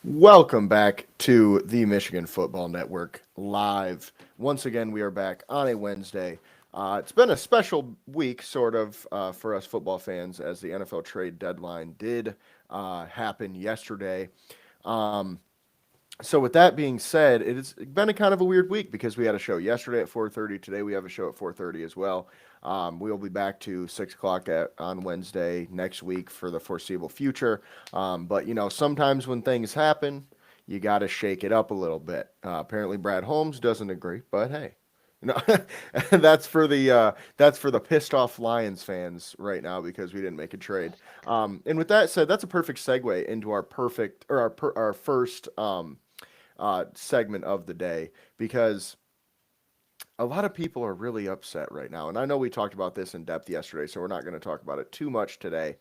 Welcome back to the Michigan Football Network live. Once again, we are back on a Wednesday. It's been a special week, sort of, for us football fans, as the NFL trade deadline did happen yesterday. Um, so, with that being said, it has been a kind of a weird week because we had a show yesterday at 4:30. Today we have a show at 4:30 as well. We will be back to 6 o'clock on Wednesday next week for the foreseeable future. But sometimes when things happen, you got to shake it up a little bit. Apparently, Brad Holmes doesn't agree, but hey, no, that's for the pissed off Lions fans right now because we didn't make a trade. And with that said, that's a perfect segue into our first segment of the day because a lot of people are really upset right now. And I know we talked about this in depth yesterday, so we're not going to talk about it too much today.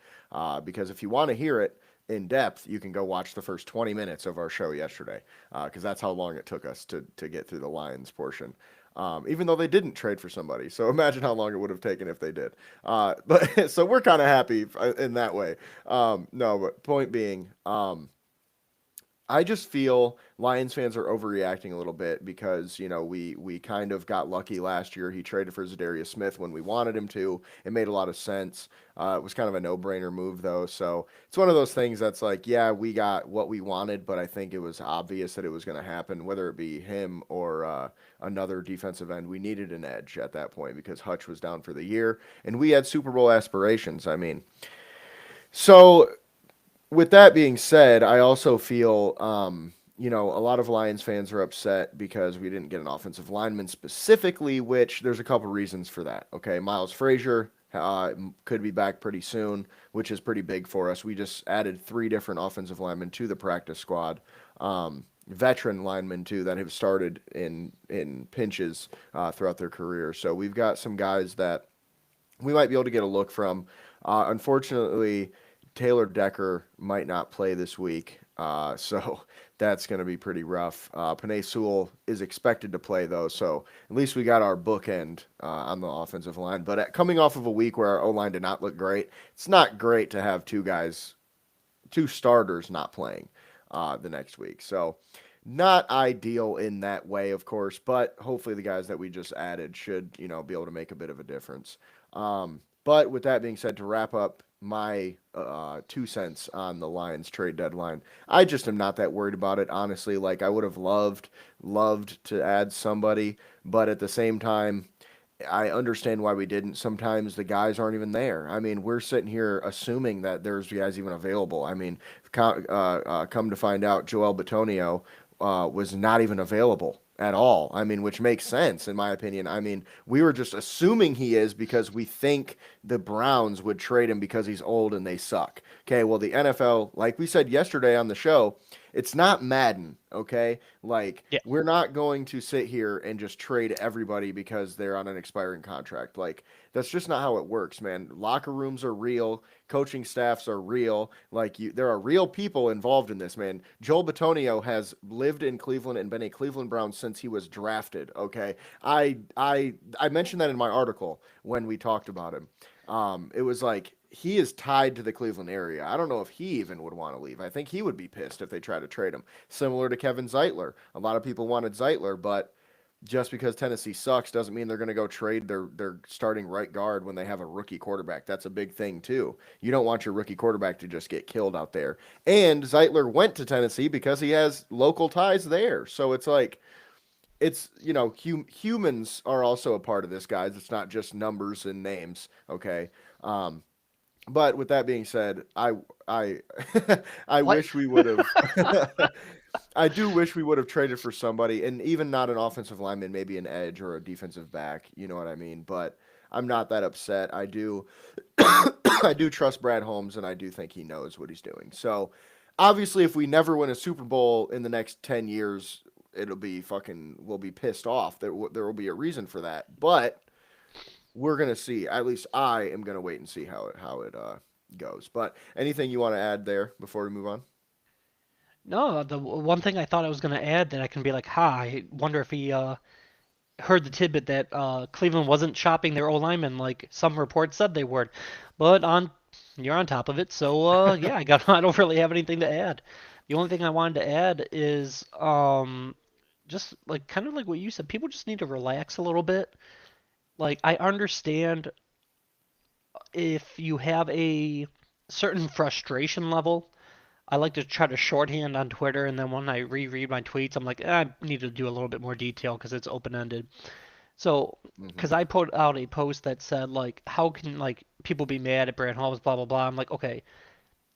Because if you want to hear it in depth, you can go watch the first 20 minutes of our show yesterday, because that's how long it took us to get through the Lions portion. Even though they didn't trade for somebody, so imagine how long it would have taken if they did. But so we're kind of happy in that way. No, but point being, I just feel Lions fans are overreacting a little bit because we kind of got lucky last year. He traded for Zadarius Smith when we wanted him to. It made a lot of sense. It was kind of a no-brainer move though. So it's one of those things that's like, yeah, we got what we wanted, but I think it was obvious that it was going to happen, whether it be him or another defensive end. We needed an edge at that point because Hutch was down for the year, and we had Super Bowl aspirations. I mean, so with that being said, I also feel, a lot of Lions fans are upset because we didn't get an offensive lineman specifically, which there's a couple reasons for that. Okay, Miles Frazier could be back pretty soon, which is pretty big for us. We just added three different offensive linemen to the practice squad. Veteran linemen too that have started in pinches throughout their career. So we've got some guys that we might be able to get a look from. Unfortunately, Taylor Decker might not play this week, so that's going to be pretty rough. Penei Sewell is expected to play though, so at least we got our bookend on the offensive line. But coming off of a week where our O line did not look great, it's not great to have two starters not playing the next week. So not ideal in that way, of course, but hopefully the guys that we just added should, be able to make a bit of a difference. But with that being said, to wrap up my 2 cents on the Lions trade deadline, I just am not that worried about it, honestly. Like I would have loved to add somebody, but at the same time, I understand why we didn't. Sometimes the guys aren't even there. I mean, we're sitting here assuming that there's guys even available. I mean, come to find out, Joel Bitonio was not even available at all. I mean, which makes sense in my opinion. I mean, we were just assuming he is because we think the Browns would trade him because he's old and they suck. Okay, well, the NFL, like we said yesterday on the show, it's not Madden, okay? Like, Yeah. we're not going to sit here and just trade everybody because they're on an expiring contract. Like, that's just not how it works, man. Locker rooms are real, coaching staffs are real. There are real people involved in this, man. Joel Bitonio has lived in Cleveland and been a Cleveland Brown since he was drafted, okay? I mentioned that in my article when we talked about him. It was like he is tied to the Cleveland area. I don't know if he even would want to leave. I think he would be pissed if they try to trade him. Similar to Kevin Zeitler. A lot of people wanted Zeitler, but just because Tennessee sucks doesn't mean they're going to go trade their starting right guard when they have a rookie quarterback. That's a big thing too. You don't want your rookie quarterback to just get killed out there. And Zeitler went to Tennessee because he has local ties there. So it's like humans are also a part of this, guys. It's not just numbers and names. Okay. Um, but with that being said, I I What? wish we would have. I do wish we would have traded for somebody, and even not an offensive lineman, maybe an edge or a defensive back. You know what I mean? But I'm not that upset. I do, I do trust Brad Holmes, and I do think he knows what he's doing. So, obviously, if we never win a Super Bowl in the next 10 years, it'll be fucking. We'll be pissed off. There will be a reason for that, but we're gonna see. At least I am gonna wait and see how it goes. But anything you want to add there before we move on? No, the one thing I thought I was going to add that I can be like, ha, I wonder if he heard the tidbit that Cleveland wasn't shopping their O linemen like some reports said they would. But you're on top of it, so yeah, I don't really have anything to add. The only thing I wanted to add is just like kind of like what you said, people just need to relax a little bit. Like I understand if you have a certain frustration level. I like to try to shorthand on Twitter, and then when I reread my tweets, I'm like, I need to do a little bit more detail because it's open-ended. So, Hmm. because I put out a post that said like, how can like people be mad at Brand Holmes, blah blah blah. I'm like, okay,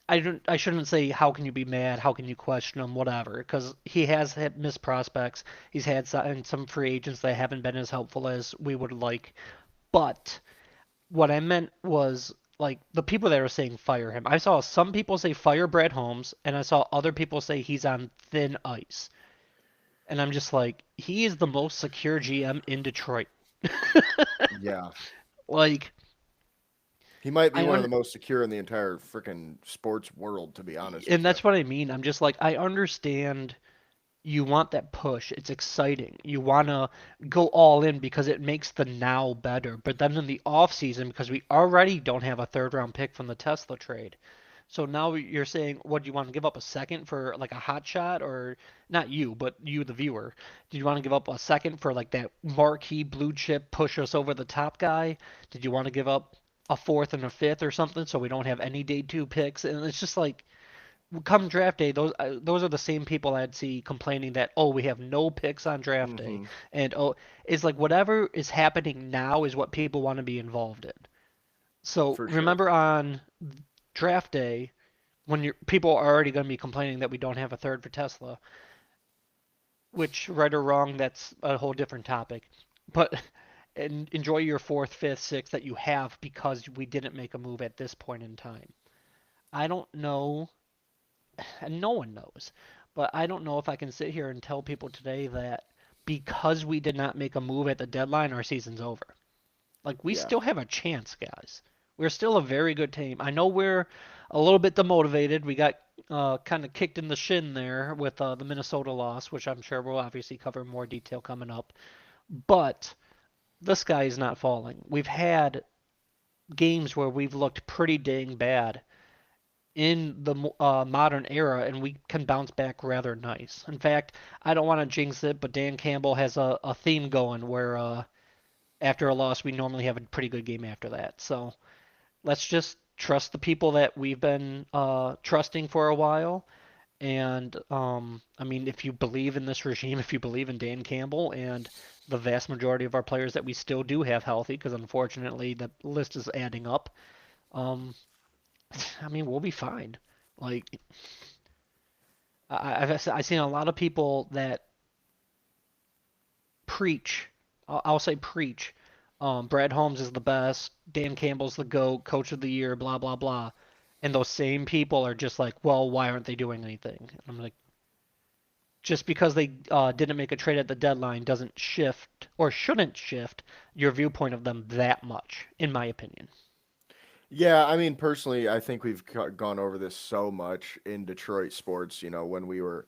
I shouldn't say how can you be mad, how can you question him, whatever, because he has had missed prospects. He's had some free agents that haven't been as helpful as we would like. But what I meant was like the people that are saying fire him. I saw some people say fire Brad Holmes, and I saw other people say he's on thin ice. And I'm just like, he is the most secure GM in Detroit. Yeah. Like, He might be I one of un the most secure in the entire freaking sports world, to be honest and with you. that's what I mean. I'm just like, I understand you want that push. It's exciting. You want to go all in because it makes the now better. But then in the off season, because we already don't have a third round pick from the Tesla trade. So now you're saying, what do you want to give up a second for like a hot shot, or not you, but you, the viewer? Did you want to give up a second for like that marquee blue chip push us over the top guy? Did you want to give up a fourth and a fifth or something so we don't have any day two picks? And it's just like come draft day, those are the same people I'd see complaining that oh we have no picks on draft day, Hmm. and oh it's like whatever is happening now is what people want to be involved in. So For sure. remember on draft day when people are already going to be complaining that we don't have a third for Tesla, which right or wrong that's a whole different topic, but and enjoy your fourth, fifth, sixth that you have because we didn't make a move at this point in time. I don't know and no one knows. But I don't know if I can sit here and tell people today that because we did not make a move at the deadline, our season's over. Like, we Yeah. still have a chance, guys. We're still a very good team. I know we're a little bit demotivated. We got kind of kicked in the shin there with the Minnesota loss, which I'm sure we'll obviously cover in more detail coming up. But the sky is not falling. We've had games where we've looked pretty dang bad in the modern era, and we can bounce back rather nice. In fact, I don't want to jinx it, but Dan Campbell has a theme going where after a loss, we normally have a pretty good game after that. So let's just trust the people that we've been trusting for a while. And I mean, if you believe in this regime, if you believe in Dan Campbell and the vast majority of our players that we still do have healthy, because unfortunately the list is adding up, um, I mean, we'll be fine. Like I've seen a lot of people that preach. I'll say preach. Brad Holmes is the best. Dan Campbell's the GOAT, Coach of the Year, blah blah blah. And those same people are just like, well, why aren't they doing anything? And I'm like, just because they didn't make a trade at the deadline doesn't shift or shouldn't shift your viewpoint of them that much, in my opinion. Yeah, I mean, personally, I think we've gone over this so much in Detroit sports, when we were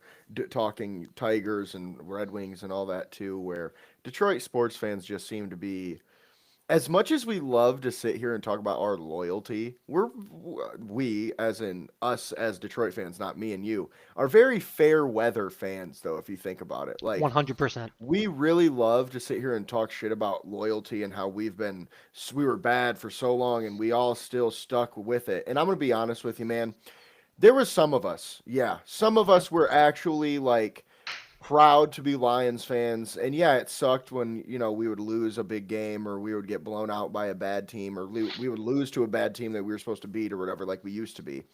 talking Tigers and Red Wings and all that too, where Detroit sports fans just seem to be as much as we love to sit here and talk about our loyalty, we, as in us as Detroit fans, not me and you, are very fair weather fans, though, if you think about it. Like, 100%. we really love to sit here and talk shit about loyalty and how we were bad for so long and we all still stuck with it. And I'm going to be honest with you, man. There was some of us, yeah, some of us were actually like proud to be Lions fans. And yeah, it sucked when, we would lose a big game or we would get blown out by a bad team or we would lose to a bad team that we were supposed to beat or whatever, like we used to be.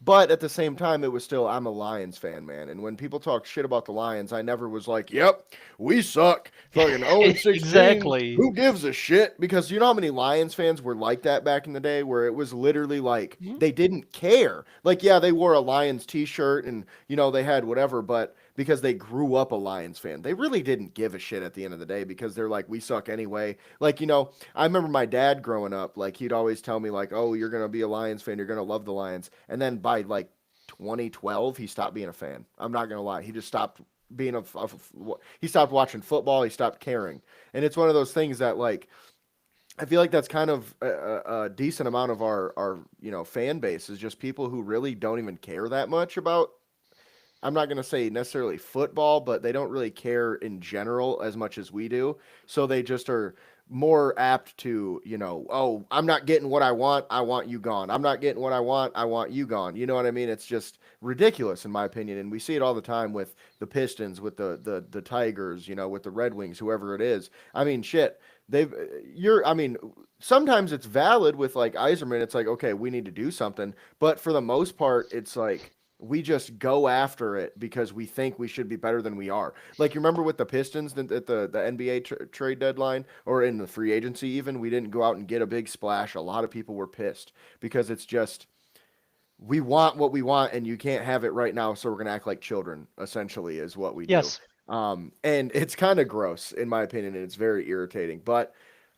But at the same time, it was still, I'm a Lions fan, man. And when people talk shit about the Lions, I never was like, yep, we suck. Fucking 0 and 16. Exactly. Who gives a shit? Because you know how many Lions fans were like that back in the day, where it was literally like they didn't care. Like, yeah, they wore a Lions t shirt and, they had whatever, but because they grew up a Lions fan, they really didn't give a shit at the end of the day because they're like, we suck anyway. Like, I remember my dad growing up, like he'd always tell me like, "Oh, you're going to be a Lions fan, you're going to love the Lions." And then by like 2012, he stopped being a fan. I'm not going to lie. He just stopped being he stopped watching football, he stopped caring. And it's one of those things that like I feel like that's kind of a decent amount of our fan base is just people who really don't even care that much about I'm not going to say necessarily football, but they don't really care in general as much as we do. So they just are more apt to, oh, I'm not getting what I want you gone. I'm not getting what I want you gone. You know what I mean? It's just ridiculous in my opinion, and we see it all the time with the Pistons, with the Tigers, with the Red Wings, whoever it is. I mean, shit. They've I mean, sometimes it's valid with like Iserman. It's like, okay, we need to do something, but for the most part, it's like we just go after it because we think we should be better than we are. Like you remember with the Pistons at the NBA trade deadline or in the free agency even, we didn't go out and get a big splash. A lot of people were pissed because it's just we want what we want and you can't have it right now, so we're going to act like children essentially is what we do. Yes, And it's kind of gross in my opinion and it's very irritating, but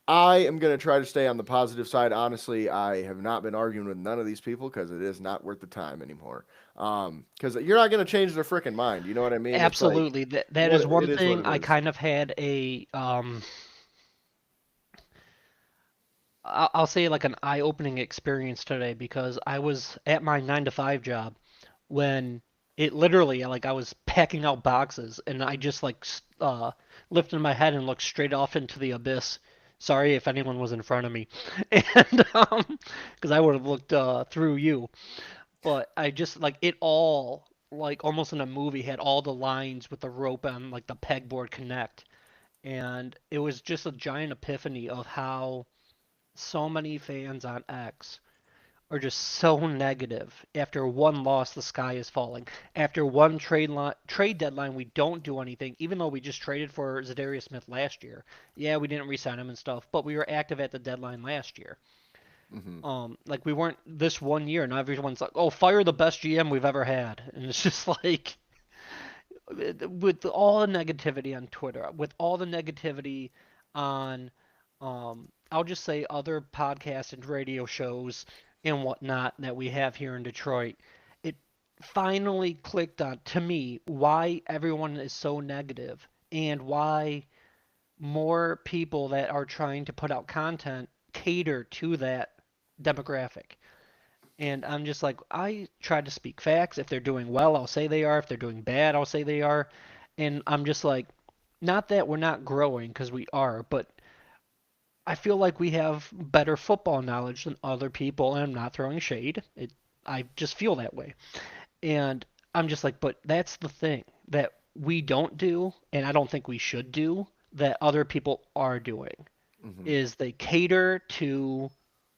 I am going to try to stay on the positive side. Honestly, I have not been arguing with none of these people because it is not worth the time anymore. Because you're not going to change their freaking mind. You know what I mean? It's like, absolutely. That is one it is what thing it I is. kind of had I'll say like an eye-opening experience today because I was at my 9 to 5 job when it literally like I was packing out boxes and I just like lifted my head and looked straight off into the abyss. Sorry if anyone was in front of me, and because I would have looked through you. But I just like it all like almost in a movie had all the lines with the rope and like the pegboard connect, and it was just a giant epiphany of how so many fans on X are just so negative. After one loss, the sky is falling. After one trade deadline, we don't do anything, even though we just traded for Zadarius Smith last year. Yeah, we didn't re-sign him and stuff, but we were active at the deadline last year. Hmm. Like we weren't this one year. Now everyone's like, "Oh, fire the best GM we've ever had," and it's just like with all the negativity on Twitter, with all the negativity on, I'll just say other podcasts and radio shows and whatnot that we have here in Detroit, it finally clicked on to me why everyone is so negative and why more people that are trying to put out content cater to that demographic. And I'm just like, I try to speak facts. If they're doing well, I'll say they are. If they're doing bad, I'll say they are. And I'm just like, not that we're not growing, because we are, but I feel like we have better football knowledge than other people. And I'm not throwing shade. I just feel that way. And I'm just like, but that's the thing that we don't do, and I don't think we should do, that other people are doing, Hmm. is they cater to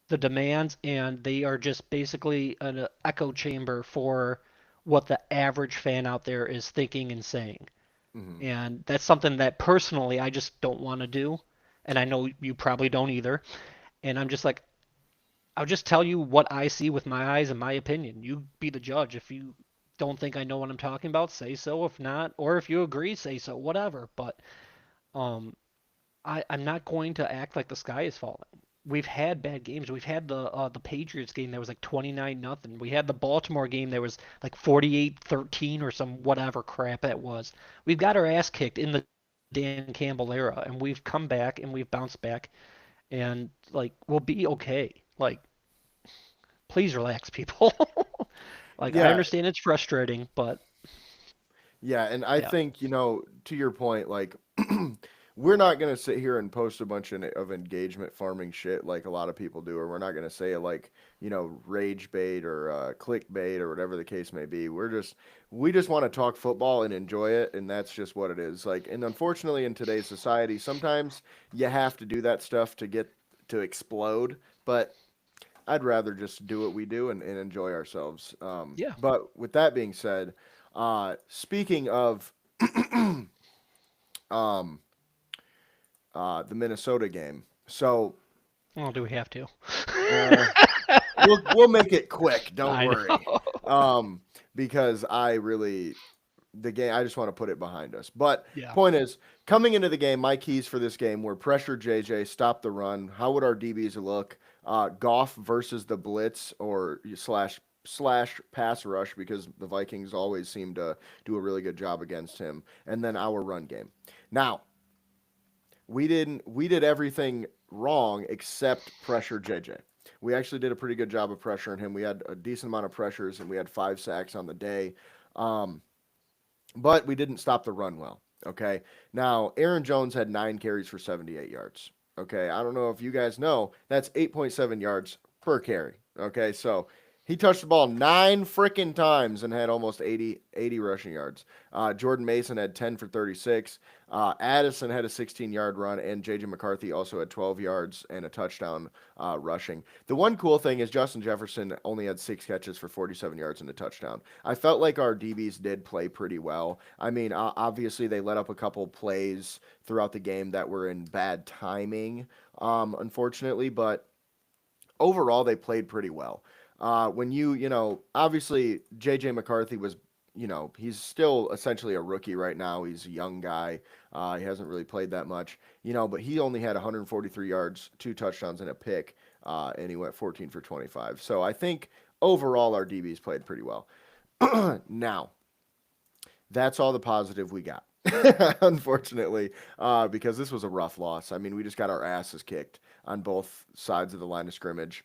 the demands and they are just basically an echo chamber for what the average fan out there is thinking and saying. Hmm. And that's something that personally I just don't want to do. And I know you probably don't either. And I'm just like, I'll just tell you what I see with my eyes and my opinion. You be the judge. If you don't think I know what I'm talking about, say so. If not, or if you agree, say so. Whatever. But um, I'm not going to act like the sky is falling. We've had bad games. We've had the Patriots game that was like 29-0. We had the Baltimore game that was like 48-13 or some whatever crap that was. We've got our ass kicked in the Dan Campbell era, and we've come back and we've bounced back, and like we'll be okay. Like, please relax, people. Like, I Yeah, understand it's frustrating, but yeah, and I yeah, think, to your point, like we're not gonna sit here and post a bunch of engagement farming shit like a lot of people do, or we're not gonna say like, rage bait or clickbait or whatever the case may be. We just want to talk football and enjoy it, and that's just what it is. Like, and unfortunately in today's society, sometimes you have to do that stuff to get to explode, but I'd rather just do what we do and enjoy ourselves. yeah. But with that being said, speaking of um, the Minnesota game, so Well, do we have to? uh, we'll make it quick. Don't I worry, know. um, because the game. I just want to put it behind us. But Yeah. point is, coming into the game, my keys for this game were pressure JJ, stop the run. How would our DBs look? Goff versus the blitz or slash pass rush because the Vikings always seem to do a really good job against him. And then our run game. Now, we did everything wrong except pressure JJ. We actually did a pretty good job of pressuring him. We had a decent amount of pressures and we had 5 sacks on the day. Um, but we didn't stop the run well. Okay. Now, Aaron Jones had 9 carries for 78 yards. Okay. I don't know if you guys know, that's 8.7 yards per carry. Okay. So he touched the ball 9 freaking times and had almost 80 rushing yards. Jordan Mason had 10 for 36. Addison had a 16-yard run, and J.J. McCarthy also had 12 yards and a touchdown rushing. The one cool thing is Justin Jefferson only had 6 catches for 47 yards and a touchdown. I felt like our DBs did play pretty well. I mean, obviously they let up a couple plays throughout the game that were in bad timing, unfortunately, but overall they played pretty well. When obviously JJ McCarthy was, he's still essentially a rookie right now. He's a young guy. He hasn't really played that much, but he only had 143 yards, 2 touchdowns, and a pick, and he went 14 for 25. So I think overall our DBs played pretty well. Now, that's all the positive we got. Unfortunately, because this was a rough loss. I mean, we just got our asses kicked on both sides of the line of scrimmage,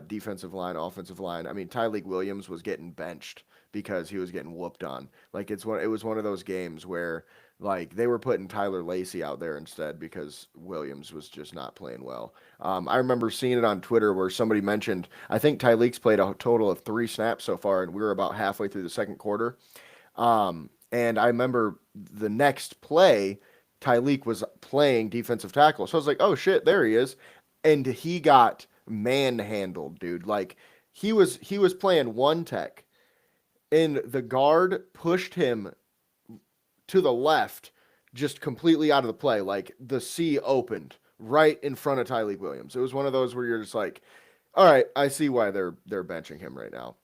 defensive line, offensive line. I mean, Tyleek Williams was getting benched because he was getting whooped on. Like it was one of those games where like they were putting Tyler Lacey out there instead because Williams was just not playing well. I remember seeing it on Twitter where somebody mentioned I think Tyleek's played a total of 3 snaps so far, and we were about halfway through the second quarter. And I remember the next play, Tyleek was playing defensive tackle. So I was like, oh shit, there he is. And he got manhandled, dude. Like he was playing one tech, and the guard pushed him to the left, just completely out of the play. Like the C opened right in front of Tyleek Williams. It was one of those where you're just like, all right, I see why they're benching him right now.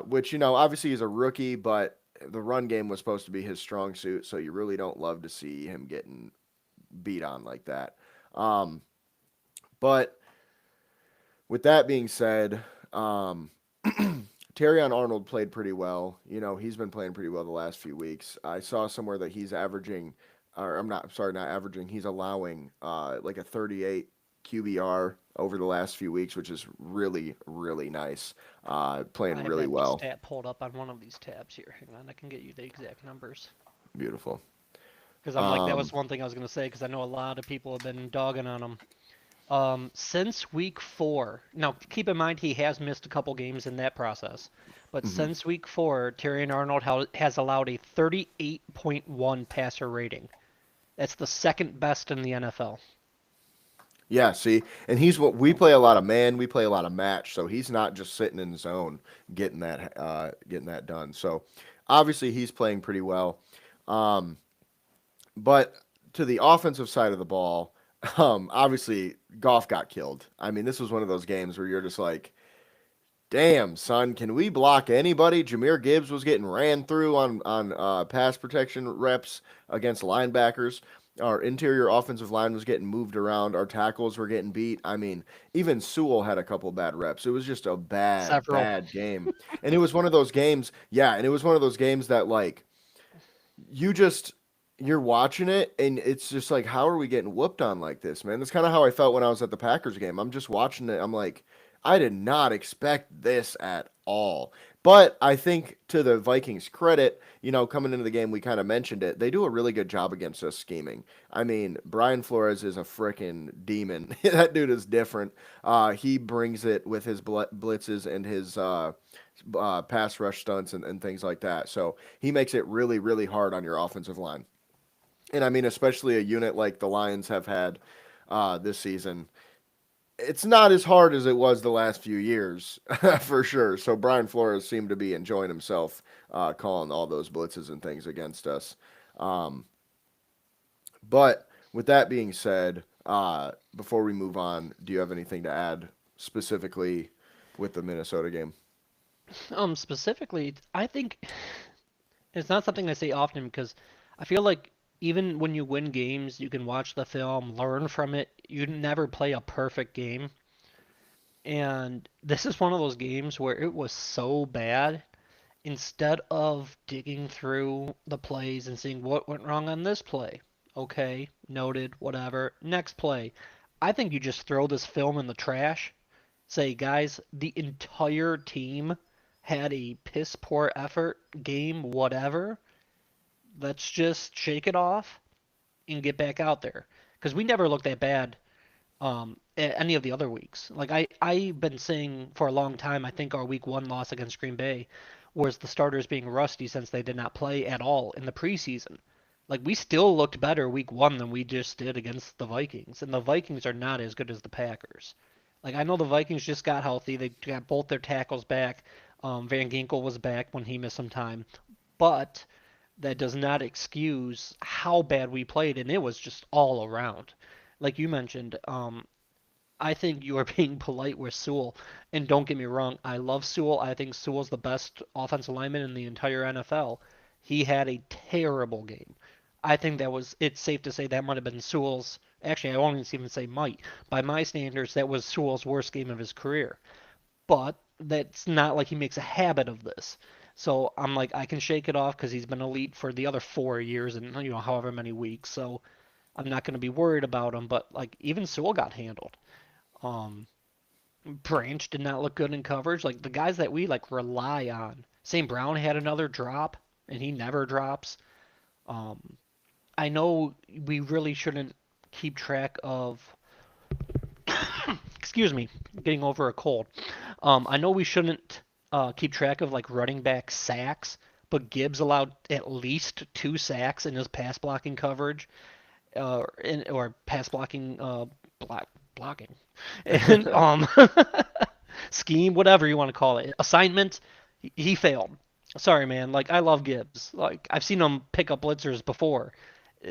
Which obviously he's a rookie, but the run game was supposed to be his strong suit, so you really don't love to see him getting beat on like that. Um, but with that being said, Terrion Arnold played pretty well. He's been playing pretty well the last few weeks. I saw somewhere that he's averaging, or I'm not sorry, not averaging. He's allowing like a 38 QBR over the last few weeks, which is really, really nice. I Playing have really that well. stat pulled up on one of these tabs here. Hang on, I can get you the exact numbers. Beautiful. Because I'm like, that Um, was one thing I was going to say, because I know a lot of people have been dogging on him. Since week 4, now keep in mind he has missed a couple games in that process, but mhm. since week 4, Terry Arnold has allowed a 38.1 passer rating. That's the second best in the NFL. Yeah, see, and he's what we play a lot of man, we play a lot of match, so he's not just sitting in zone getting that done. So obviously he's playing pretty well. Um, but to the offensive side of the ball, obviously Goff got killed. I mean, this was one of those games where you're just like, damn, son, can we block anybody? Jameer Gibbs was getting ran through on pass protection reps against linebackers. Our interior offensive line was getting moved around. Our tackles were getting beat. I mean, even Sewell had a couple bad reps. It was just a bad, Several. bad game. And it was one of those games, yeah, and it was one of those games that like you just you're watching it and it's just like how are we getting whooped on like this, man? That's kind of how I felt when I was at the Packers game. I'm just watching it. I'm like I did not expect this at all. But I think to the Vikings credit, coming into the game we kind of mentioned it. They do a really good job against us scheming. I mean, Brian Flores is a freaking demon. That dude is different. He brings it with his blitzes and his pass rush stunts and things like that. So he makes it really, really hard on your offensive line. And I mean, especially a unit like the Lions have had this season, it's not as hard as it was the last few years, for sure. So Brian Flores seemed to be enjoying himself calling all those blitzes and things against us. Um, but with that being said, before we move on, do you have anything to add specifically with the Minnesota game? Specifically, I think it's not something I say often because I feel like even when you win games, you can watch the film, learn from it. You never play a perfect game. And this is one of those games where it was so bad. Instead of digging through the plays and seeing what went wrong on this play, okay, noted, whatever, next play. I think you just throw this film in the trash. Say, guys, the entire team had a piss poor effort, game, whatever. let's just shake it off and get back out there because we never looked that bad any of the other weeks. Like I've been saying for a long time, I think our week 1 loss against Green Bay was the starters being rusty since they did not play at all in the preseason. Like we still looked better week 1 than we just did against the Vikings, and the Vikings are not as good as the Packers. Like I know the Vikings just got healthy; they got both their tackles back. Van Ginkel was back when he missed some time, but that does not excuse how bad we played, and it was just all around. Like you mentioned, I think you are being polite with Sewell. And don't get me wrong, I love Sewell. I think Sewell's the best offensive lineman in the entire NFL. He had a terrible game. I think it's safe to say that might have been Sewell's, actually, I won't even say might. By my standards, that was Sewell's worst game of his career. But that's not like he makes a habit of this. So I'm like, I can shake it off because he's been elite for the other 4 years and, however many weeks. So I'm not going to be worried about him. But like, even Sewell got handled. Um, Branch did not look good in coverage. Like the guys that we like rely on. St. Brown had another drop, and he never drops. Um, I know we really shouldn't keep track of. Excuse me, getting over a cold. I know we shouldn't keep track of like running back sacks, but Gibbs allowed at least 2 sacks in his pass blocking coverage, or pass blocking blocking, and scheme, whatever you want to call it, assignment. He failed. Sorry, man. Like I love Gibbs. Like I've seen him pick up blitzers before.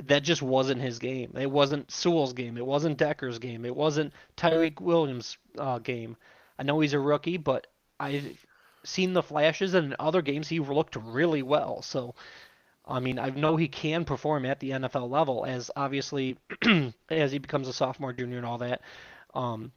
That just wasn't his game. It wasn't Sewell's game. It wasn't Decker's game. It wasn't Tyreek Williams' game. I know he's a rookie, but I've seen the flashes, and in other games he looked really well. So I mean, I know he can perform at the NFL level, as obviously as he becomes a sophomore, junior, and all that. Um,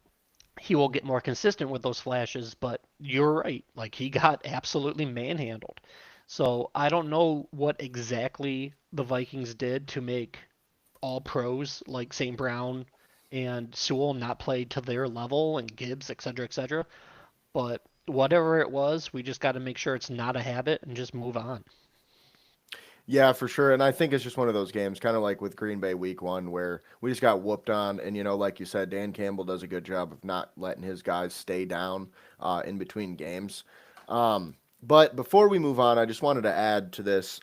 he will get more consistent with those flashes, but you're right. Like he got absolutely manhandled. So I don't know what exactly the Vikings did to make all pros like St. Brown and Sewell not play to their level and Gibbs, et cetera, et cetera. But whatever it was, we just got to make sure it's not a habit and just move on. Yeah, for sure. And I think it's just one of those games, kind of like with Green Bay week 1, where we just got whooped on. And, like you said, Dan Campbell does a good job of not letting his guys stay down in between games. But before we move on, I just wanted to add to this.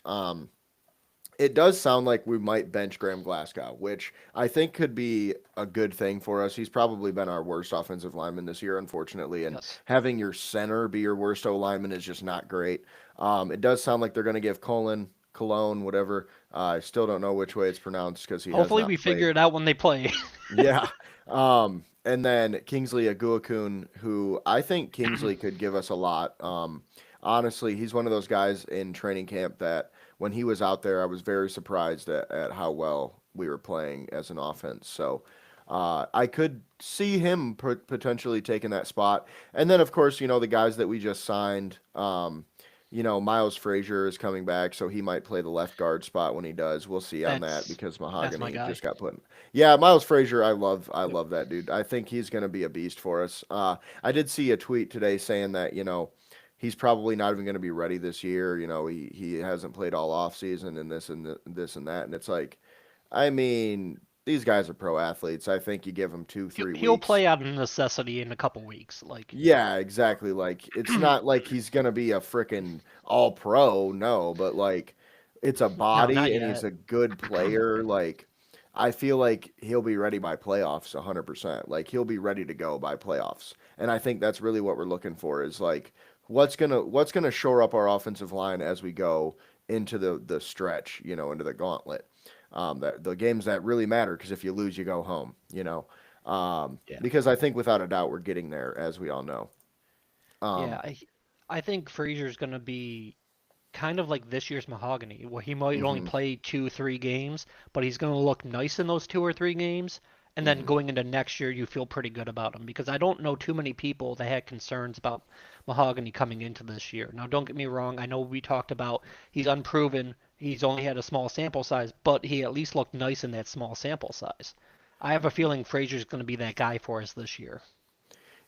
It does sound like we might bench Graham Glasgow, which I think could be a good thing for us. He's probably been our worst offensive lineman this year, unfortunately. And Yes. having your center be your worst O lineman is just not great. It does sound like they're going to give Cologne, whatever. I still don't know which way it's pronounced because he has Hopefully not we played. figure it out when they play. Yeah. And then Kingsley Aguakun, who I think Kingsley could give us a lot. Honestly, he's one of those guys in training camp that when he was out there, I was very surprised at how well we were playing as an offense. So I could see him potentially taking that spot. And then, of course, the guys that we just signed. Miles Frazier is coming back, so he might play the left guard spot when he does. We'll see on that That's because that's my Mahogany guy. just got put in. Yeah, Miles Frazier, I Yep. love that dude. I think he's going to be a beast for us. I did see a tweet today saying that, he's probably not even going to be ready this year. He hasn't played all off season and this and that. And it's like, I mean, these guys are pro athletes. I think you give them two, three He'll weeks. play out of necessity in a couple weeks. Like, Yeah, exactly. Like it's not like he's gonna be a freaking all pro, no, but like it's a no, not body and he's yet. a good player. Like I feel like he'll be ready by playoffs 100%. Like he'll be ready to go by playoffs. And I think that's really what we're looking for is like what's gonna shore up our offensive line as we go into the stretch, into the gauntlet. That the games that really matter because if you lose, you go home. Yeah. Because I think without a doubt we're getting there, as we all know. Yeah, Um, I think Frazier's gonna be kind of like this year's Mahogany, where he might only hmm play 2, 3 games, but he's gonna look nice in those 2 or 3 games. And then hmm going into next year, you feel pretty good about him because I don't know too many people that had concerns about Mahogany coming into this year. Now, don't get me wrong, I know we talked about he's unproven, he's only had a small sample size, but he at least looked nice in that small sample size. I have a feeling Frazier's going to be that guy for us this year.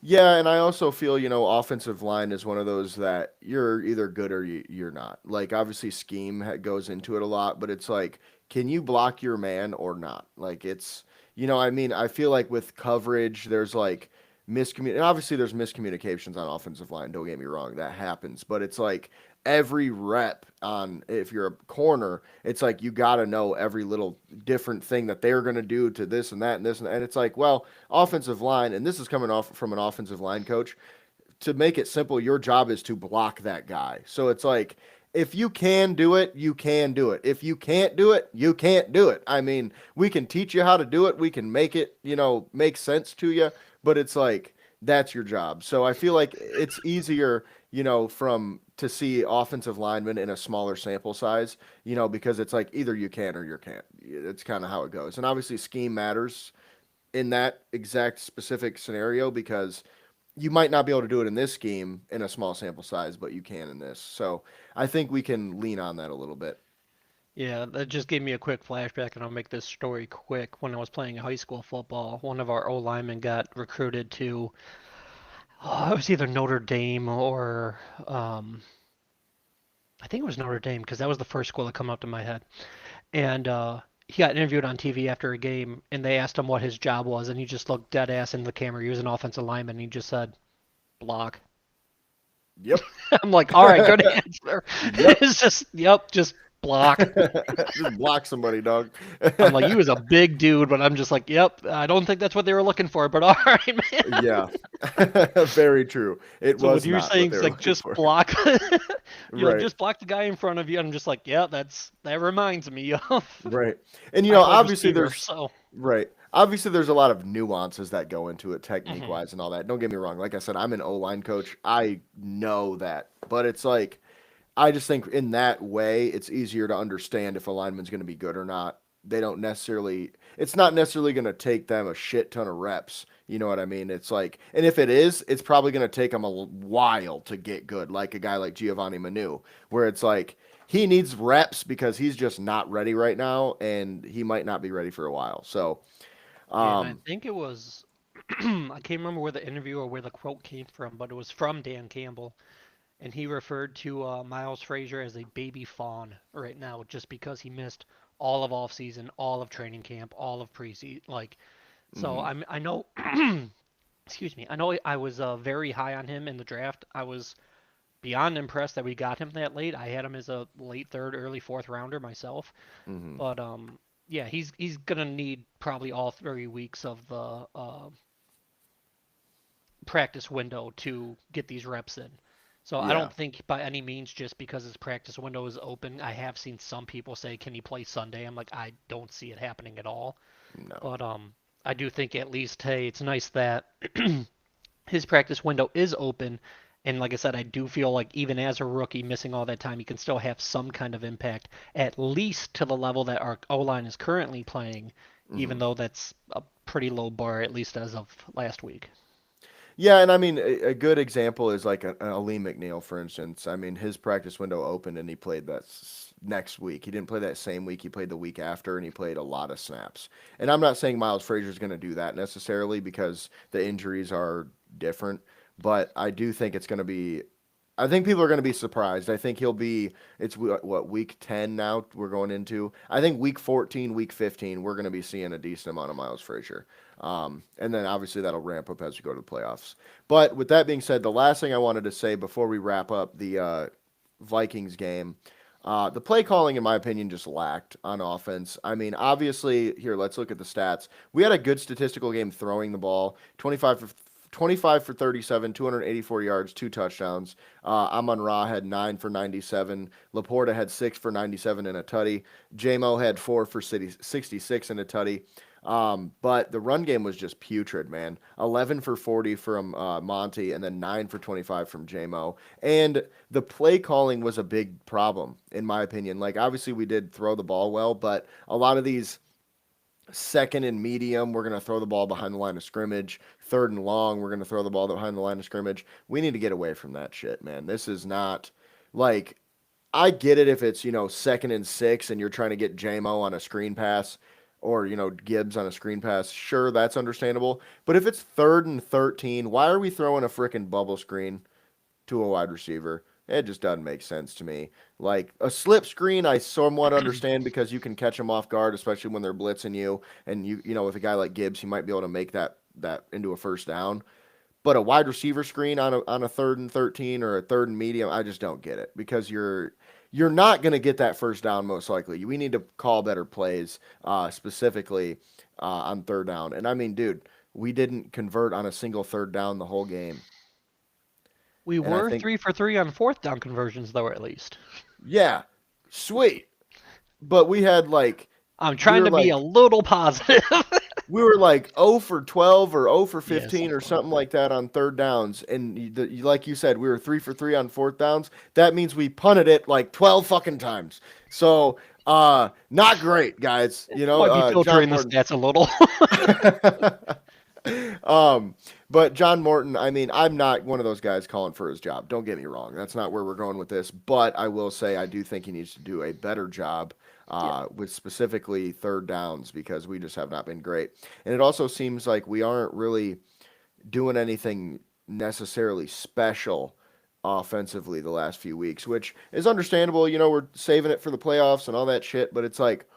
Yeah, and I also feel, offensive line is one of those that you're either good or you're not. Like, obviously, scheme goes into it a lot, but it's like, can you block your man or not? Like, I mean, I feel like with coverage, there's like and obviously, there's miscommunications on offensive line. Don't get me wrong, that happens, but it's like every rep on if you're a corner, it's like you got to know every little different thing that they're going to do to this and that and this and it's like, well, offensive line, and this is coming off from an offensive line coach. To make it simple, your job is to block that guy. So it's like, if you can do it, you can do it. If you can't do it, you can't do it. I mean, we can teach you how to do it. We can make it, make sense to you, but it's like that's your job. So I feel like it's easier, from to see offensive linemen in a smaller sample size, because it's like either you can or you can't. It's kind of how it goes. And obviously scheme matters in that exact specific scenario because you might not be able to do it in this scheme in a small sample size, but you can in this. So I think we can lean on that a little bit. Yeah, that just gave me a quick flashback, and I'll make this story quick. When I was playing high school football, one of our O linemen got recruited to, it was either Notre Dame or, I think it was Notre Dame, because that was the first school that come up to my head. And he got interviewed on TV after a game, and they asked him what his job was, and he just looked dead ass in the camera. He was an offensive lineman, and he just said, block. Yep. I'm like, all right, good answer. Yep. It's just, yep, just block. Just block somebody, dog. I'm like, he was a big dude, but I'm just like, yep, I don't think that's what they were looking for, but all right, man. Yeah. Very true. It So with was you not what saying they it's were like looking just for. block, you're like Right. just block the guy in front of you. I'm just like, yeah, that reminds me of Right. And my former obviously receiver. there's So right. Obviously there's a lot of nuances that go into it technique mhm. wise and all that. Don't get me wrong. Like I said, I'm an O-line coach. I know that. But it's like I just think in that way, it's easier to understand if a lineman's going to be good or not. They don't necessarily, it's not necessarily going to take them a shit ton of reps. You know what I mean? It's like, and if it is, it's probably going to take them a while to get good, like a guy like Giovanni Manu, where it's like he needs reps because he's just not ready right now and he might not be ready for a while. So, Yeah, and I um, think it was I can't remember where the interview or where the quote came from, but it was from Dan Campbell, and he referred to Miles Frazier as a baby fawn right now, just because he missed all of off season, all of training camp, all of preseason. Like, so mhm. I know, excuse me, I know I was very high on him in the draft. I was beyond impressed that we got him that late. I had him as a late third, early fourth rounder myself. Mhm. But yeah, he's gonna need probably all 3 weeks of the practice window to get these reps in. So I Yeah. don't think by any means just because his practice window is open. I have seen some people say, "Can he play Sunday?" I'm like, I don't see it happening at all. No. But I do think at least, hey, it's nice that his practice window is open. And like I said, I do feel like even as a rookie missing all that time, he can still have some kind of impact, at least to the level that our O line is currently playing, even Mhm. though that's a pretty low bar, at least as of last week. Yeah, and I mean, a good example is like an Ali McNeil, for instance. I mean, his practice window opened and he played that next week. He didn't play that same week. He played the week after, and he played a lot of snaps. And I'm not saying Miles Frazier is going to do that necessarily because the injuries are different, but I do think it's going to be. I think people are going to be surprised. I think he'll be. It's what week 10 now we're going into. I think week 14, week 15, we're going to be seeing a decent amount of Miles Frazier. And then obviously that'll ramp up as we go to the playoffs. But with that being said, the last thing I wanted to say before we wrap up the Vikings game, the play calling, in my opinion, just lacked on offense. I mean, obviously, here, let's look at the stats. We had a good statistical game throwing the ball 25 for 37, 284 yards, two touchdowns. Amon Ra had 9 for 97. Laporta had 6 for 97 and a tutty. JMO had 4 for 66 and a tutty. But the run game was just putrid, man. 11 for 40 from Monty, and then 9 for 25 from JMO. And the play calling was a big problem, in my opinion. Like, obviously, we did throw the ball well, but a lot of these second and medium, we're going to throw the ball behind the line of scrimmage. Third and long, we're going to throw the ball behind the line of scrimmage. We need to get away from that shit, man. This is not like I get it if it's, second and 6 and you're trying to get JMO on a screen pass or Gibbs on a screen pass, sure, that's understandable. But if it's 3rd and 13, why are we throwing a freaking bubble screen to a wide receiver? It just doesn't make sense to me. Like a slip screen, I somewhat understand because you can catch them off guard, especially when they're blitzing you. And with a guy like Gibbs, he might be able to make that into a first down. But a wide receiver screen on a 3rd and 13 or a 3rd and medium, I just don't get it because you're not going to get that first down most likely. We need to call better plays, specifically on 3rd down. And I mean, dude, we didn't convert on a single 3rd down the whole game. We And I were think, 3 for 3 on 4th down conversions, though, at least. yeah, sweet. But we had like I'm we trying were to be like a little positive. we were like 0 for 12 or 0 for Yeah, 15 or something like something that. like that on 3rd downs. And like you said, we were 3 for 3 on 4th downs. That means we punted it like 12 fucking times. So, not great, guys. Might be John filtering the Morton. stats a little. But John Morton, I mean, I'm not one of those guys calling for his job. Don't get me wrong. That's not where we're going with this. But I will say I do think he needs to do a better job Yeah. with specifically 3rd downs because we just have not been great. And it also seems like we aren't really doing anything necessarily special offensively the last few weeks, which is understandable. We're saving it for the playoffs and all that shit, but it's like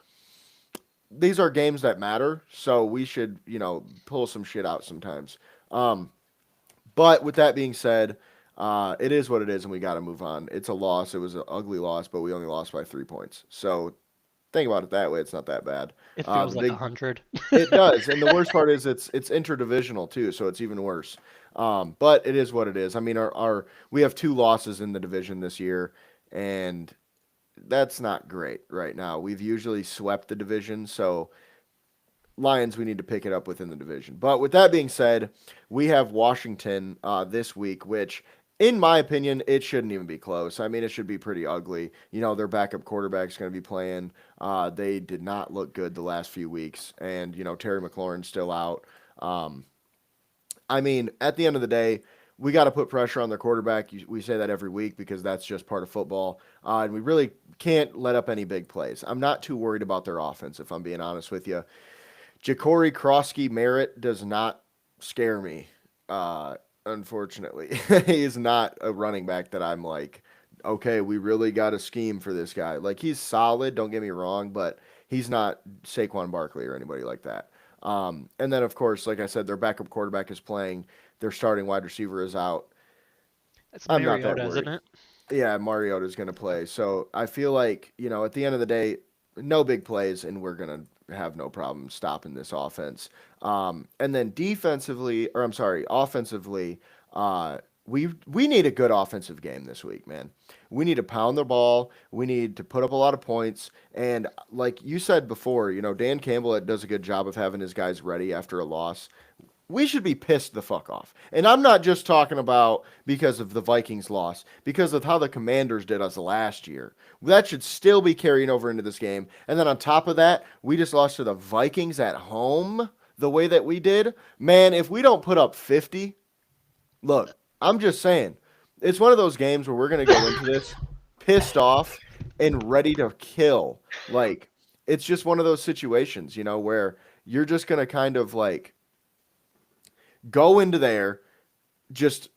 these are games that matter, so we should, pull some shit out sometimes. Um, but with that being said, it is what it is, and we got to move on. It's a loss. It was an ugly loss, but we only lost by 3 points. So think about it that way. It's not that bad. It The feels like big 100. It does, and the worst part is it's interdivisional too, so it's even worse. But it is what it is. I mean, our we have 2 losses in the division this year, and that's not great right now. We've usually swept the division, so Lions, we need to pick it up within the division. But with that being said, we have Washington this week, which, in my opinion, it shouldn't even be close. I mean, it should be pretty ugly. Their backup quarterback's going to be playing. They did not look good the last few weeks, and Terry McLaurin's still out. I mean, at the end of the day, we got to put pressure on their quarterback. We say that every week because that's just part of football, and we really can't let up any big plays. I'm not too worried about their offense, if I'm being honest with you. Ja'Cory Krosky Merritt does not scare me. Unfortunately, he is not a running back that I'm like, okay, we really got a scheme for this guy. Like he's solid, don't get me wrong, but he's not Saquon Barkley or anybody like that. And then of course, like I said, their backup quarterback is playing. Their starting wide receiver is out. It's I'm not that Mariota, isn't worried. it? Yeah, Mariota's going to play. So I feel like, at the end of the day, no big plays, and we're going to have no problem stopping this offense. And then defensively, or I'm sorry, offensively, we need a good offensive game this week, man. We need to pound the ball. We need to put up a lot of points. And like you said before, Dan Campbell does a good job of having his guys ready after a loss. We should be pissed the fuck off. And I'm not just talking about because of the Vikings loss, because of how the Commanders did us last year. That should still be carrying over into this game. And then on top of that, we just lost to the Vikings at home the way that we did. Man, if we don't put up 50, look, I'm just saying, it's one of those games where we're going to go into this pissed off and ready to kill. Like, it's just one of those situations, where you're just going to kind of like go into there, just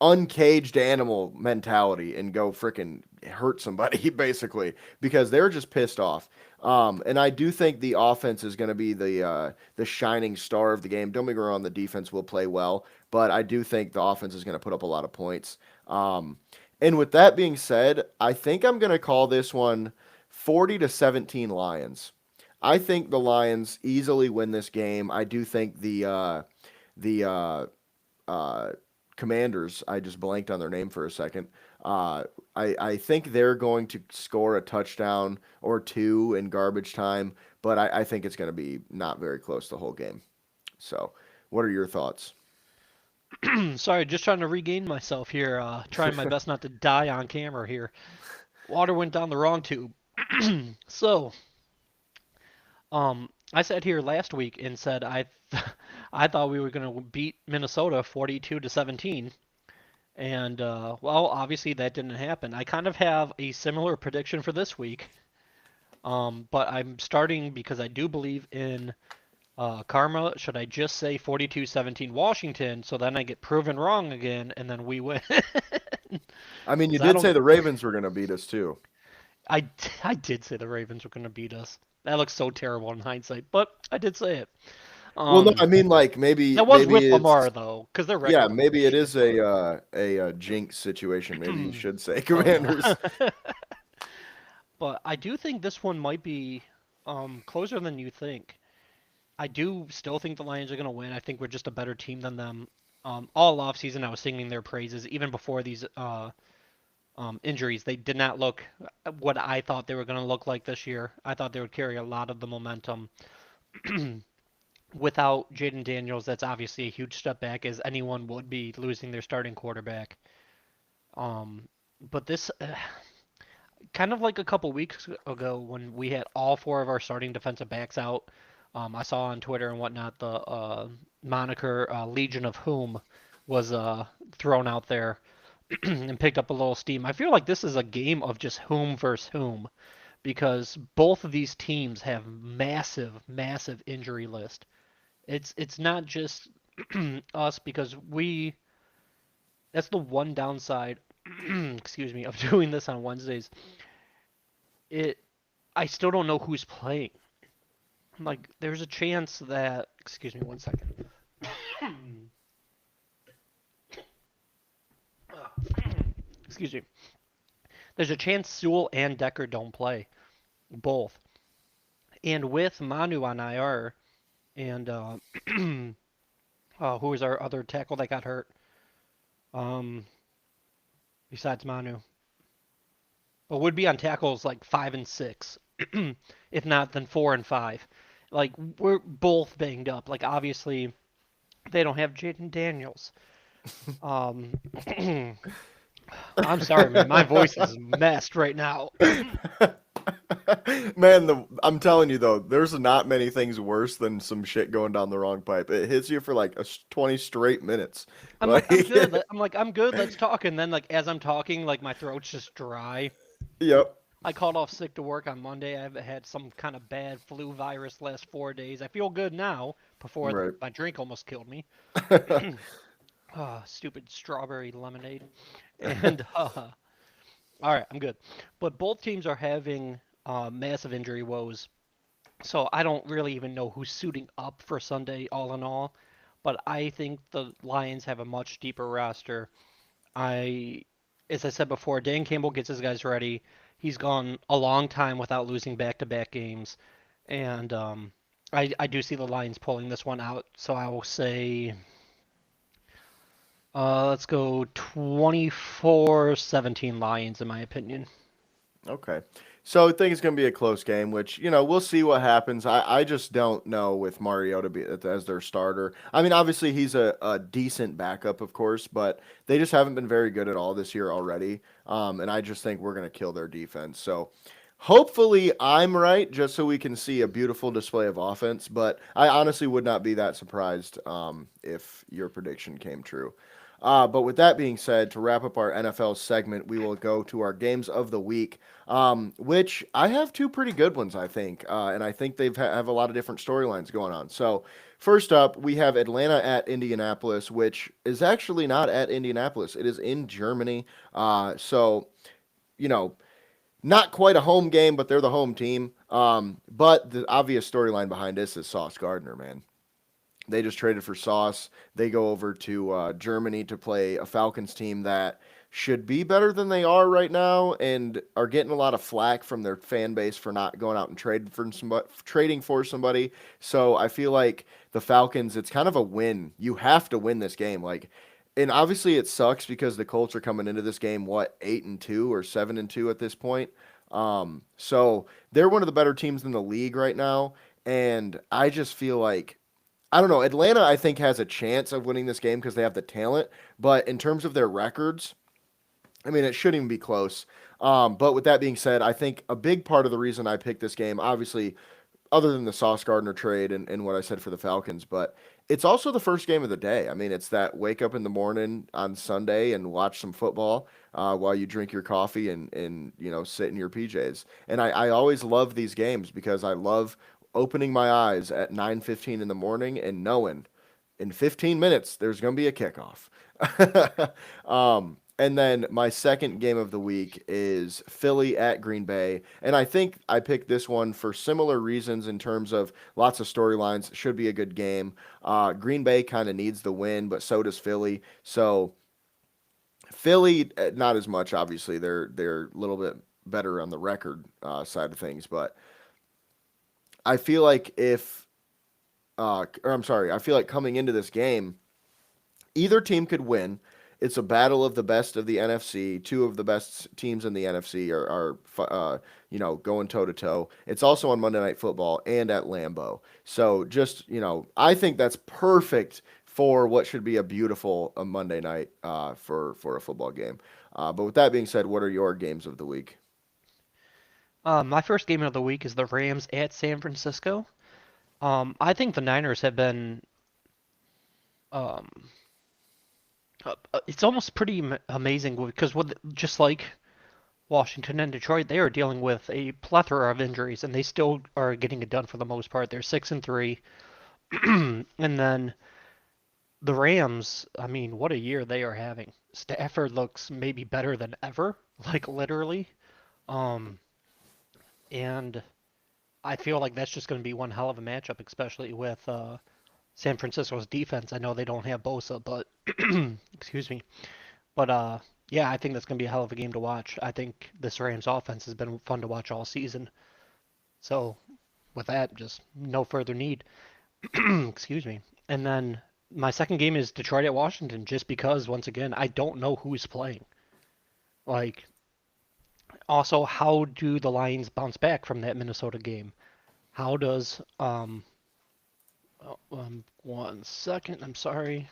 uncaged animal mentality and go freaking hurt somebody basically because they're just pissed off. And I do think the offense is going to be the shining star of the game. Don't get me wrong, the defense will play well, but I do think the offense is going to put up a lot of points. And with that being said, I think I'm going to call this one 40-17 Lions. I think the Lions easily win this game. I do think the Commanders, I just blanked on their name for a second. I think they're going to score a touchdown or two in garbage time, but I think it's going to be not very close the whole game. So, what are your thoughts? Sorry, just trying to regain myself here. Trying my best not to die on camera here. Water went down the wrong tube. So, I sat here last week and said I thought we were going to beat Minnesota 42-17. And well, obviously that didn't happen. I kind of have a similar prediction for this week. But I'm starting because I do believe in karma. Should I just say 42-17 Washington so then I get proven wrong again and then we win? I mean, you 'Cause I did don't. say the Ravens were going to beat us too. I did say the Ravens were going to beat us. That looks so terrible in hindsight, but I did say it. Well, no, Um, I mean like maybe that was with it's Lamar though, because their yeah, record was maybe it shit. is a jinx situation. Maybe you should say Commanders. Uh, but I do think this one might be closer than you think. I do still think the Lions are going to win. I think we're just a better team than them. All offseason, I was singing their praises. Even before these injuries, they did not look what I thought they were going to look like this year. I thought they would carry a lot of the momentum. Without Jaden Daniels, that's obviously a huge step back, as anyone would be losing their starting quarterback. Um, but this, kind of like a couple weeks ago when we had all four of our starting defensive backs out. I saw on Twitter and whatnot the moniker Legion of Whom was thrown out there and picked up a little steam. I feel like this is a game of just whom versus whom because both of these teams have massive, massive injury list. It's not just us because we. That's the one downside. Excuse me, of doing this on Wednesdays. It I still don't know who's playing. Like, there's a chance that. Excuse me, one second. Excuse me. There's a chance Sewell and Decker don't play, both. And with Manu on IR, and who was our other tackle that got hurt? Um, besides Manu, but would be on tackles like 5 and 6, if not then 4 and 5. Like we're both banged up. Like obviously they don't have Jaden Daniels. Um, I'm sorry, man. My voice is messed right now. Man, I'm telling you though, there's not many things worse than some shit going down the wrong pipe. It hits you for like 20 straight minutes. I'm like, Like, I'm good. I'm like, I'm good. Let's talk. And then like as I'm talking, like my throat's just dry. yep, I called off sick to work on Monday. I've had some kind of bad flu virus last 4 days. I feel good now. Before right. my drink almost killed me. Stupid strawberry lemonade. And all right, I'm good. But both teams are having massive injury woes. So I don't really even know who's suiting up for Sunday, all in all. But I think the Lions have a much deeper roster. I, as I said before, Dan Campbell gets his guys ready. He's gone a long time without losing back-to-back games, and I do see the Lions pulling this one out. So I will say, let's go 24-17 Lions, in my opinion. Okay. So I think it's going to be a close game, which, we'll see what happens. I just don't know with Mariota as their starter. I mean, obviously he's a decent backup, of course, but they just haven't been very good at all this year already. And I just think we're going to kill their defense. So hopefully I'm right, just so we can see a beautiful display of offense. But I honestly would not be that surprised if your prediction came true. But with that being said, to wrap up our NFL segment, we will go to our games of the week, which I have two pretty good ones, I think, and I think have a lot of different storylines going on. So, first up, we have Atlanta at Indianapolis, which is actually not at Indianapolis; it is in Germany. So, you know, not quite a home game, but they're the home team. But the obvious storyline behind this is Sauce Gardner, man. They just traded for Sauce. They go over to Germany to play a Falcons team that should be better than they are right now, and are getting a lot of flack from their fan base for not going out and trading for somebody. So I feel like the Falcons, it's kind of a win. You have to win this game. Like, and obviously it sucks because the Colts are coming into this game 8-2 or 7-2 at this point. So they're one of the better teams in the league right now, and I just feel like I don't know. Atlanta, I think, has a chance of winning this game because they have the talent. But in terms of their records, I mean, it shouldn't even be close. But with that being said, I think a big part of the reason I picked this game, obviously, other than the Sauce Gardner trade and what I said for the Falcons, but It's also the first game of the day. I mean, it's that wake up in the morning on Sunday and watch some football while you drink your coffee and sit in your PJs. And I always love these games because I love opening my eyes at 9:15 in the morning and knowing in 15 minutes there's going to be a kickoff. And then my second game of the week is Philly at Green Bay. And I think I picked this one for similar reasons in terms of lots of storylines. Should be a good game. Green Bay kind of needs the win, but so does Philly. So Philly, not as much. Obviously, they're a little bit better on the record side of things, but I feel like or I'm sorry, I feel like coming into this game, either team could win. It's a battle of the best of the NFC. Two of the best teams in the NFC are going toe to toe. It's also on Monday Night Football and at Lambeau. So just, I think that's perfect for what should be a beautiful Monday night for a football game. But with that being said, what are your games of the week? My first game of the week is the Rams at San Francisco. I think the Niners have been um, it's almost pretty amazing because just like Washington and Detroit, they are dealing with a plethora of injuries, and they still are getting it done for the most part. They're 6-3, and then the Rams. I mean, what a year they are having. Stafford looks maybe better than ever, like literally. Um, and I feel like that's just going to be one hell of a matchup, especially with San Francisco's defense. I know they don't have Bosa, but excuse me. But yeah, I think that's going to be a hell of a game to watch. I think this Rams offense has been fun to watch all season. So with that, just no further need. Excuse me. And then my second game is Detroit at Washington, just because once again I don't know who's playing. Like, also, how do the Lions bounce back from that Minnesota game? How does one second, I'm sorry.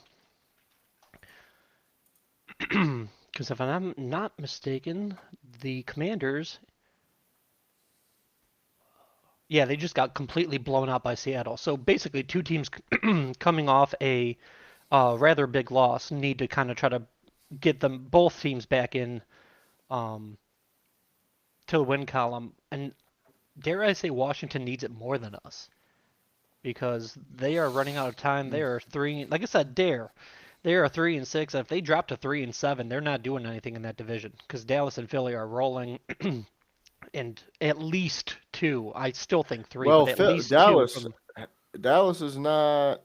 Because if I'm not mistaken, the Commanders, yeah, they just got completely blown out by Seattle. So basically, two teams coming off a rather big loss need to kind of try to get them both teams back in um, to the win column. And dare I say, Washington needs it more than us because they are running out of time. They are three, like I said, they are 3-6. If they drop to 3-7, they're not doing anything in that division because Dallas and Philly are rolling. And at least two. I still think three, Well, but at least two Dallas from Dallas is not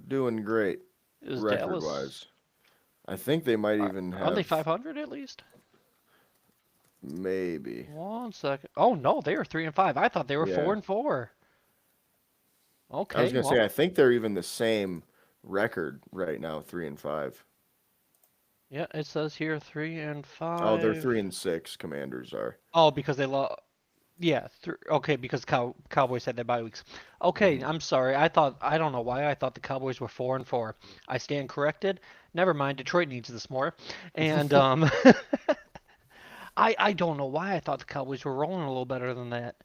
doing great is record Dallas. wise. I think they might even Are they have 500 at least? maybe. One second. Oh no, they are 3-5. I thought they were four Yeah. and four. I was Okay, gonna say well, I think they're even the same record right now, 3-5. yeah, it says here three and Oh, they're five. 3-6. Commanders are. Oh, because they lost. Yeah, okay, because Cowboys had their bye weeks. Okay, Hmm. I'm sorry. I don't know why I thought the Cowboys were 4-4. I stand corrected. Never mind. Detroit needs this more. And I don't know why I thought the Cowboys were rolling a little better than that.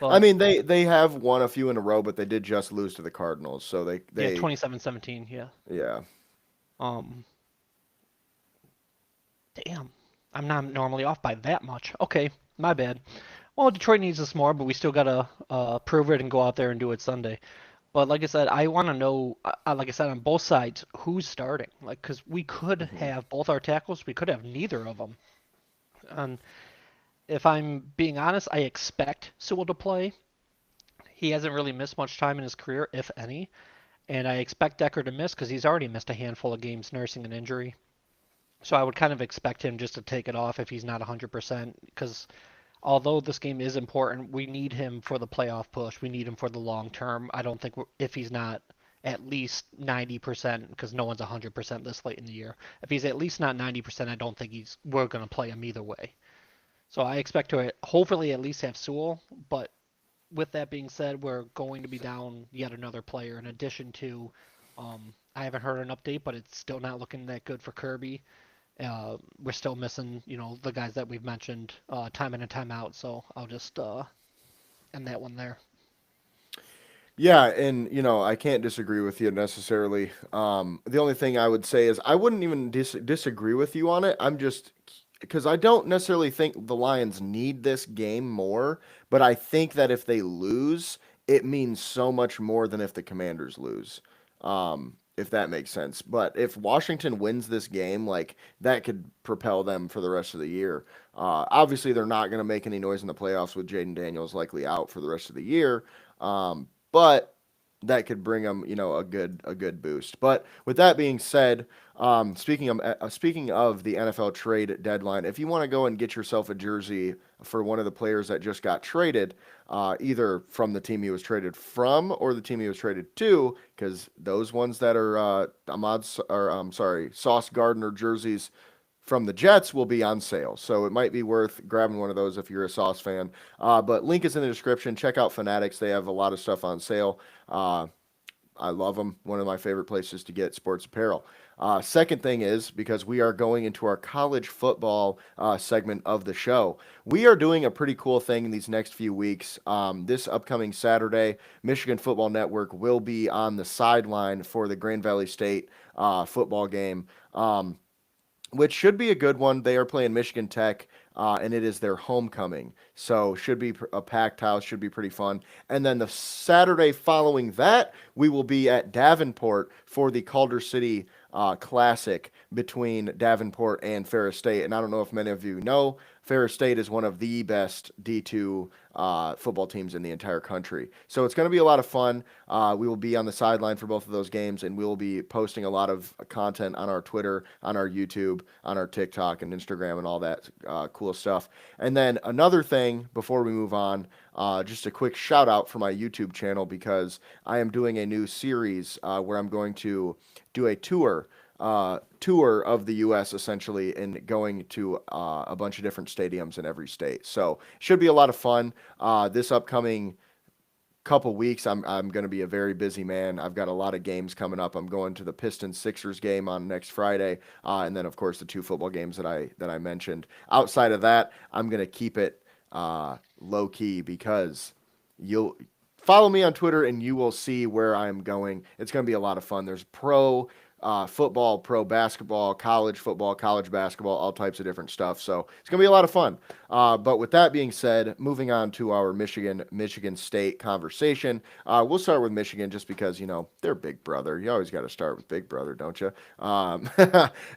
I But mean, they have won a few in a row, but they did just lose to the Cardinals, so yeah, they 27-17, yeah. yeah. Um damn. I'm not normally off by that much. Okay, my bad. Well, Detroit needs us more, but we still gotta prove it and go out there and do it Sunday. But like I said, I want to know, like I said, on both sides, who's starting. Like, because we could Hmm. have both our tackles, we could have neither of them. And if I'm being honest, I expect Sewell to play. He hasn't really missed much time in his career, if any. And I expect Decker to miss because he's already missed a handful of games nursing an injury. So I would kind of expect him just to take it off if he's not 100%. Because although this game is important, we need him for the playoff push. We need him for the long term. I don't think if he's not at least 90%, because no one's 100% this late in the year. If he's at least not 90%, I don't think we're going to play him either way. So I expect to hopefully at least have Sewell, but with that being said, we're going to be down yet another player in addition to. I haven't heard an update, but it's still not looking that good for Kirby. We're still missing, the guys that we've mentioned time in and time out. So I'll just end that one there. Yeah, and I can't disagree with you necessarily. The only thing I would say is I wouldn't even disagree with you on it. I'm just because I don't necessarily think the Lions need this game more, but I think that if they lose, it means so much more than if the Commanders lose. If that makes sense. But if Washington wins this game, like that could propel them for the rest of the year. Obviously, they're not going to make any noise in the playoffs with Jaden Daniels likely out for the rest of the year. But that could bring them, a good boost. But with that being said, speaking of the NFL trade deadline, if you want to go and get yourself a jersey for one of the players that just got traded, either from the team he was traded from or the team he was traded to, because those ones that are Sauce Gardner jerseys from the Jets will be on sale. So it might be worth grabbing one of those if you're a Sauce fan. But link is in the description. Check out Fanatics. They have a lot of stuff on sale. I love them. One of my favorite places to get sports apparel. Second thing is because we are going into our college football segment of the show. We are doing a pretty cool thing in these next few weeks. This upcoming Saturday, Michigan Football Network will be on the sideline for the Grand Valley State football game. Which should be a good one. They are playing Michigan Tech, and it is their homecoming. So should be a packed house, should be pretty fun. And then the Saturday following that, we will be at Davenport for the Calder City Classic between Davenport and Ferris State. And I don't know if many of you know, Ferris State is one of the best D2 football teams in the entire country. So it's going to be a lot of fun. We will be on the sideline for both of those games, and we will be posting a lot of content on our Twitter, on our YouTube, on our TikTok and Instagram and all that cool stuff. And then another thing before we move on, just a quick shout out for my YouTube channel because I am doing a new series where I'm going to do a tour of the U.S. essentially and going to a bunch of different stadiums in every state. So should be a lot of fun. This upcoming couple weeks, I'm going to be a very busy man. I've got a lot of games coming up. I'm going to the Pistons Sixers game on next Friday, and then of course the two football games that I mentioned. Outside of that, I'm going to keep it low key because you'll follow me on Twitter and you will see where I'm going. It's going to be a lot of fun. There's football, pro basketball, college football, college basketball, all types of different stuff. So it's going to be a lot of fun. But with that being said, moving on to our Michigan State conversation, we'll start with Michigan just because, they're big brother. You always got to start with big brother, don't you?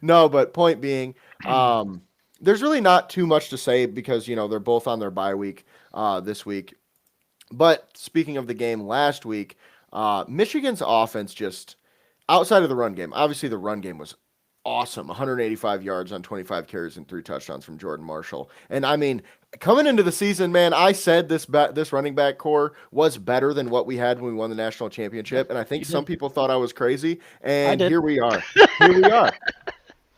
No, but point being, there's really not too much to say because, they're both on their bye week this week. But speaking of the game last week, Michigan's offense just outside of the run game, obviously the run game was awesome. 185 yards on 25 carries and 3 touchdowns from Jordan Marshall. And I mean, coming into the season, man, I said this running back core was better than what we had when we won the national championship. And I think some people thought I was crazy. And here we are. Here we are.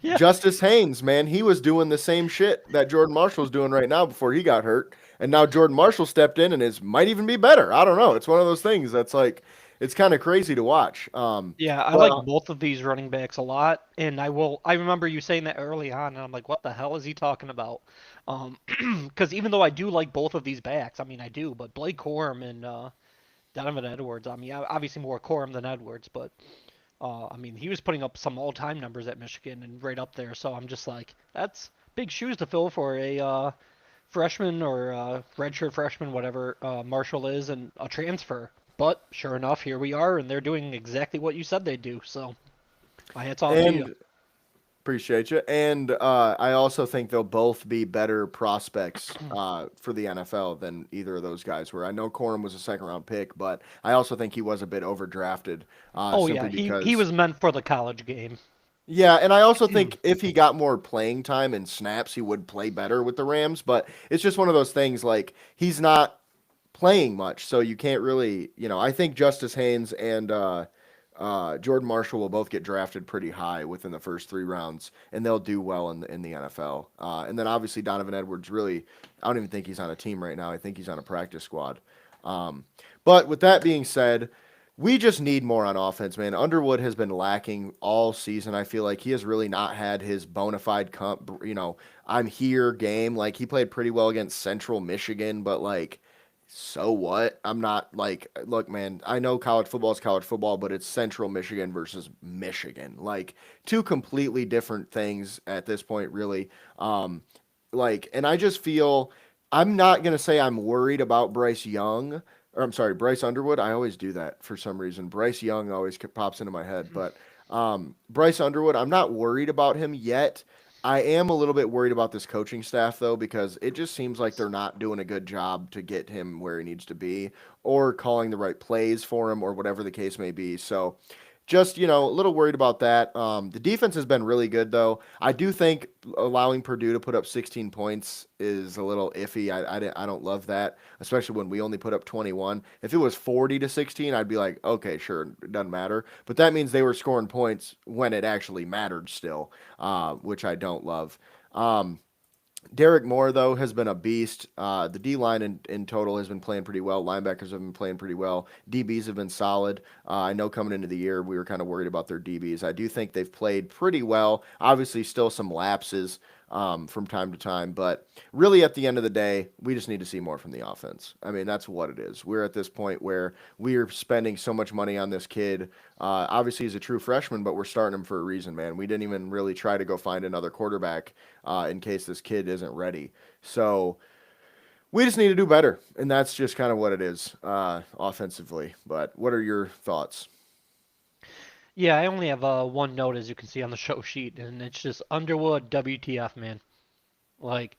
Yeah. Justice Haynes, man, he was doing the same shit that Jordan Marshall's doing right now before he got hurt. And now Jordan Marshall stepped in and might even be better. I don't know. It's one of those things that's like, it's kind of crazy to watch. Yeah, I But like both of these running backs a lot, and I remember you saying that early on, and I'm like, what the hell is he talking about? Because even though I do like both of these backs, I mean, I do, but Blake Corum and Donovan Edwards, I mean, obviously more Corum than Edwards, but I mean, he was putting up some all-time numbers at Michigan and right up there, so I'm just like, that's big shoes to fill for a freshman or redshirt freshman, whatever Marshall is, and a transfer. But sure enough, here we are, and they're doing exactly what you said they'd do. So my hat's off to you. and appreciate you. And I also think they'll both be better prospects for the NFL than either of those guys were. I know Corum was a second round pick, but I also think he was a bit overdrafted Oh yeah, simply he because. was meant for the college game. Yeah, and I also think if he got more playing time and snaps, he would play better with the Rams. But it's just one of those things like he's not playing much, so you can't really, I think Justice Haynes and Jordan Marshall will both get drafted pretty high within the first 3 rounds, and they'll do well in the NFL. And then obviously Donovan Edwards, really, I don't even think he's on a team right now. I think he's on a practice squad. But with that being said, we just need more on offense, man. Underwood has been lacking all season. I feel like he has really not had his bona fide I'm here game. Like he played pretty well against Central Michigan, but like So what? I'm not like, look, man, I know college football is college football, but it's Central Michigan versus Michigan. Like, two completely different things at this point, really. Um, and I just feel I'm not going to say I'm worried about Bryce Young, or I'm sorry, Bryce Underwood. I always do that for some reason. Bryce Young always pops into my head, but Bryce Underwood, I'm not worried about him yet. I am a little bit worried about this coaching staff though, because it just seems like they're not doing a good job to get him where he needs to be, or calling the right plays for him, or whatever the case may be. So, just a little worried about that. The defense has been really good though. I do think allowing Purdue to put up 16 points is a little iffy. I don't love that, especially when we only put up 21. If it was 40 to 16, I'd be like, okay, sure, it doesn't matter. But that means they were scoring points when it actually mattered still, which I don't love. Um, Derek Moore, though, has been a beast. The D line in total has been playing pretty well. Linebackers have been playing pretty well. DBs have been solid. I know coming into the year, we were kind of worried about their DBs. I do think they've played pretty well. Obviously, still some lapses from time to time, but really at the end of the day, we just need to see more from the offense. I mean, that's what it is. We're at this point where we're spending so much money on this kid. Obviously, he's a true freshman, but we're starting him for a reason, man. We didn't even really try to go find another quarterback in case this kid isn't ready. So we just need to do better, and that's just kind of what it is offensively. But what are your thoughts? Yeah, I only have one note as you can see on the show sheet, and it's just Underwood WTF, man. Like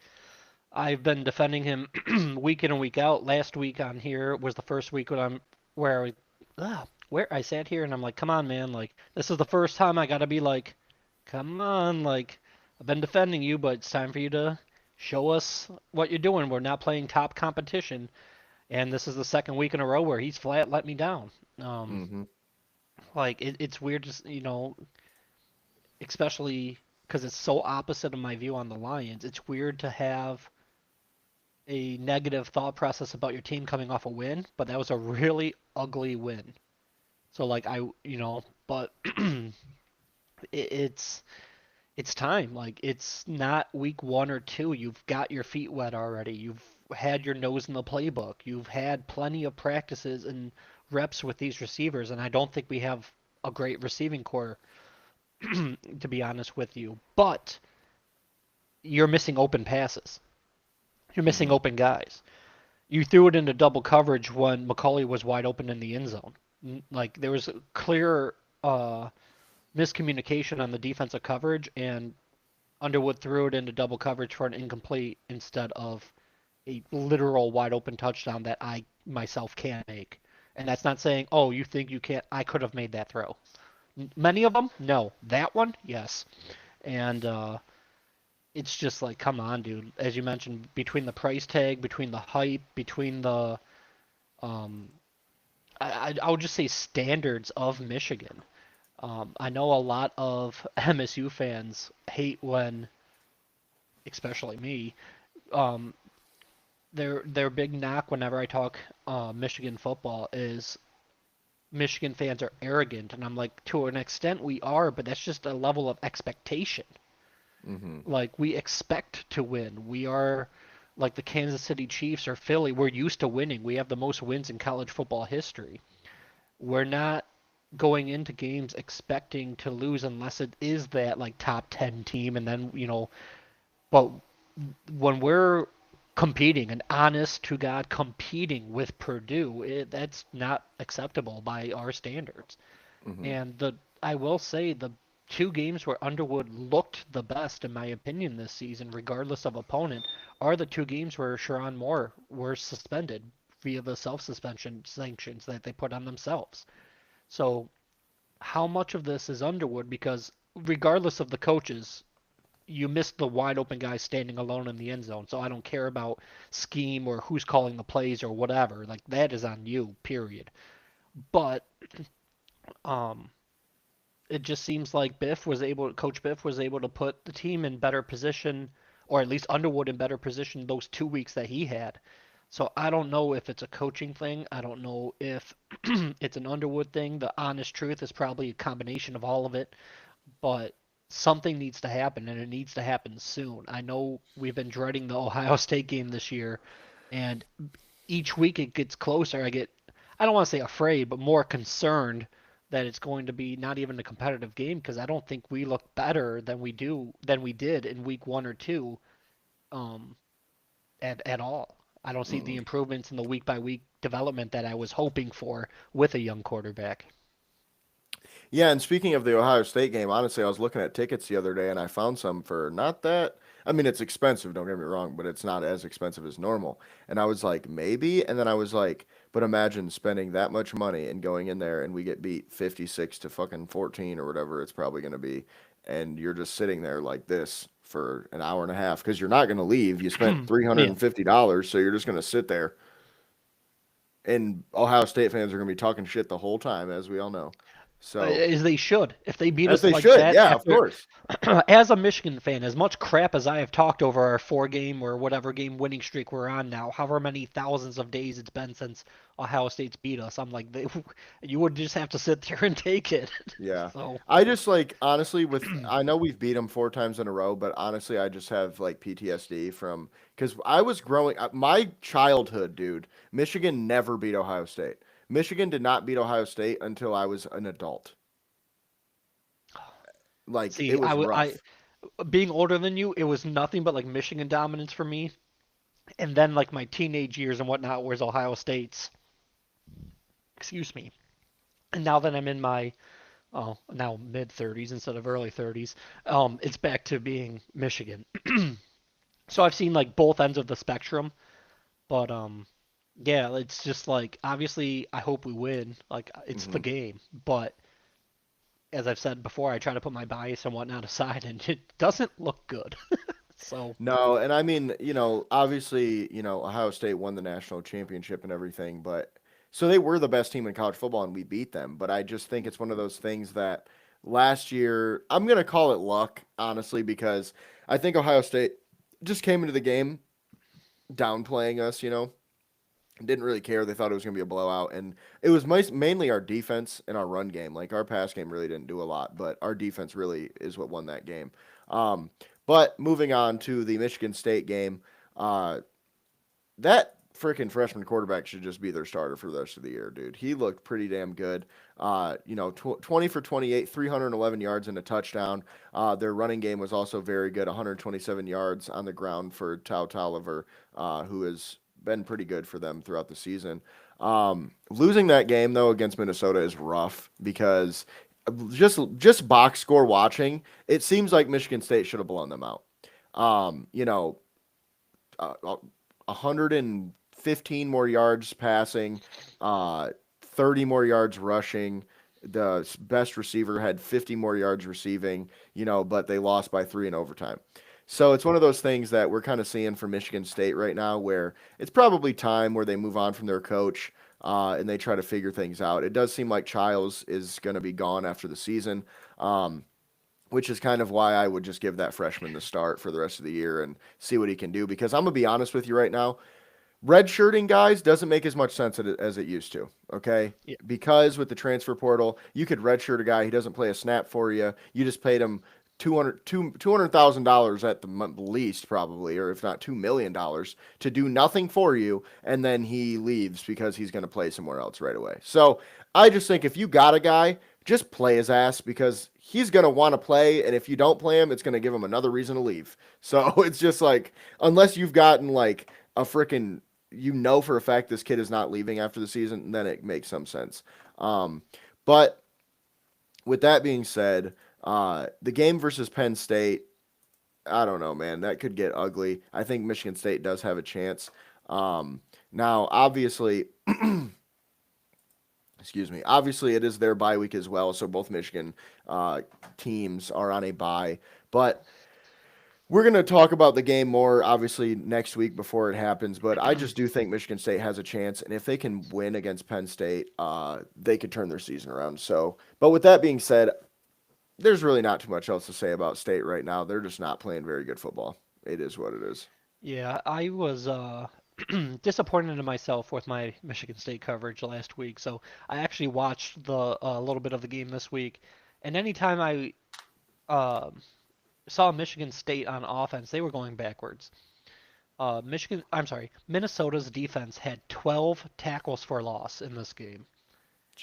I've been defending him week in and week out. Last week on here was the first week when where I, where I sat here and I'm like, come on, man. Like this is the first time I gotta be like, come on. Like I've been defending you, but it's time for you to show us what you're doing. We're not playing top competition, and this is the second week in a row where he's flat let me down. Um, Mm-hmm. it's weird, just especially because it's so opposite of my view on the Lions. It's weird to have a negative thought process about your team coming off a win, but that was a really ugly win. So like but it's time. Like it's not week 1 or 2. You've got your feet wet already. You've had your nose in the playbook. You've had plenty of practices and reps with these receivers, and I don't think we have a great receiving core to be honest with you. But you're missing open passes. You're missing Mm-hmm. open guys. You threw it into double coverage when McCauley was wide open in the end zone. Like there was clear uh, miscommunication on the defensive coverage, and Underwood threw it into double coverage for an incomplete instead of a literal wide open touchdown that I myself can make. And that's not saying, oh, you think you can't. I could have made that throw. Many of them, no. That one, yes. And it's just like, come on, dude. As you mentioned, between the price tag, between the hype, between the um, I would just say standards of Michigan. I know a lot of MSU fans hate when, especially me, um, their big knock whenever I talk Michigan football is Michigan fans are arrogant, and I'm like, to an extent we are, but that's just a level of expectation. Mm-hmm. Like we expect to win. We are like the Kansas City Chiefs or Philly. We're used to winning. We have the most wins in college football history. We're not going into games expecting to lose unless it is that like top 10 team, and then but when we're competing, and honest to God competing with Purdue, that's not acceptable by our standards. Mm-hmm. And I will say the 2 games where Underwood looked the best, in my opinion, this season, regardless of opponent, are the 2 games where Sharon Moore were suspended via the self-suspension sanctions that they put on themselves. So how much of this is Underwood? Because regardless of the coaches, you missed the wide open guy standing alone in the end zone. So I don't care about scheme or who's calling the plays or whatever. Like that is on you, period. But um it just seems like Coach Biff was able to put the team in better position, or at least Underwood in better position those 2 weeks that he had. So I don't know if it's a coaching thing. I don't know if it's an Underwood thing. The honest truth is probably a combination of all of it, but something needs to happen, and it needs to happen soon. I know we've been dreading the Ohio State game this year, and each week it gets closer, I don't want to say afraid, but more concerned that it's going to be not even a competitive game because I don't think we look better than we did in week 1 or 2 um, at all. I don't see the Mm. improvements in the week by week development that I was hoping for with a young quarterback. Yeah, and speaking of the Ohio State game, honestly, I was looking at tickets the other day and I found some for not that. I mean, it's expensive, don't get me wrong, but it's not as expensive as normal. And I was like, maybe. And then I was like, but imagine spending that much money and going in there and we get beat 56 to fucking 14 or whatever it's probably going to be. And you're just sitting there like this for an hour and a half because you're not going to leave. You spent Yeah. $350, so you're just going to sit there. And Ohio State fans are going to be talking shit the whole time, as we all know. So, As they should. If they beat as us they like should, that yeah, of after, course. as a Michigan fan, as much crap as I have talked over our 4 game or whatever game winning streak we're on now, however many thousands of days it's been since Ohio State's beat us, I'm like, you would just have to sit there and take it. Yeah. So, I just like honestly with I know we've beat them 4 times in a row, but honestly I just have like PTSD from because I was growing my childhood, dude. Michigan never beat Ohio State. Michigan did not beat Ohio State until I was an adult. Like see, it was I rough. being older than you, it was nothing but like Michigan dominance for me. And then like my teenage years and whatnot was Ohio State's. Excuse me. And now that I'm in my now mid 30s instead of early 30s, it's back to being Michigan. So I've seen like both ends of the spectrum, but yeah, it's just like obviously I hope we win. Like it's the Hmm. game, but as I've said before, I try to put my bias and whatnot aside, and it doesn't look good. So No, and I mean, obviously, Ohio State won the national championship and everything, but so they were the best team in college football and we beat them. But I just think it's one of those things that last year, I'm going to call it luck, honestly, because I think Ohio State just came into the game downplaying us, didn't really care. They thought it was going to be a blowout. And it was mainly our defense and our run game. Like our pass game really didn't do a lot, but our defense really is what won that game. Um, but moving on to the Michigan State game, uh, that freaking freshman quarterback should just be their starter for the rest of the year, dude. He looked pretty damn good. 20 for 28, 311 yards and a touchdown. Their running game was also very good, 127 yards on the ground for Tao Tolliver, who has been pretty good for them throughout the season. Losing that game though against Minnesota is rough because just box score watching, it seems like Michigan State should have blown them out. Um, you know, 115 more yards passing, 30 more yards rushing. The best receiver had 50 more yards receiving, but they lost by 3 in overtime. So it's one of those things that we're kind of seeing from Michigan State right now where it's probably time where they move on from their coach and they try to figure things out. It does seem like Childs is going to be gone after the season, which is kind of why I would just give that freshman the start for the rest of the year and see what he can do. Because I'm going to be honest with you right now, redshirting guys doesn't make as much sense as it used to. Okay, yeah, because with the transfer portal, you could redshirt a guy. He doesn't play a snap for you. You just paid him $200,000 at the least, probably, or if not $2 million to do nothing for you, and then he leaves because he's going to play somewhere else right away. So I just think if you got a guy, just play his ass because he's going to want to play, and if you don't play him, it's going to give him another reason to leave. So it's just like unless you've gotten like a freaking for a fact this kid is not leaving after the season, then it makes some sense. But with that being said, the game versus Penn State, I don't know, man. That could get ugly. I think Michigan State does have a chance. Now, obviously, excuse me. Obviously, it is their bye week as well, so both Michigan teams are on a bye. But we're going to talk about the game more, obviously, next week before it happens. But I just do think Michigan State has a chance, and if they can win against Penn State, they could turn their season around. So, but with that being said, there's really not too much else to say about State right now. They're just not playing very good football. It is what it is. yeah, I was disappointed in myself with my Michigan State coverage last week. So I actually watched the a little bit of the game this week, and anytime I um saw Michigan State on offense, they were going backwards. Minnesota's defense had 12 tackles for loss in this game.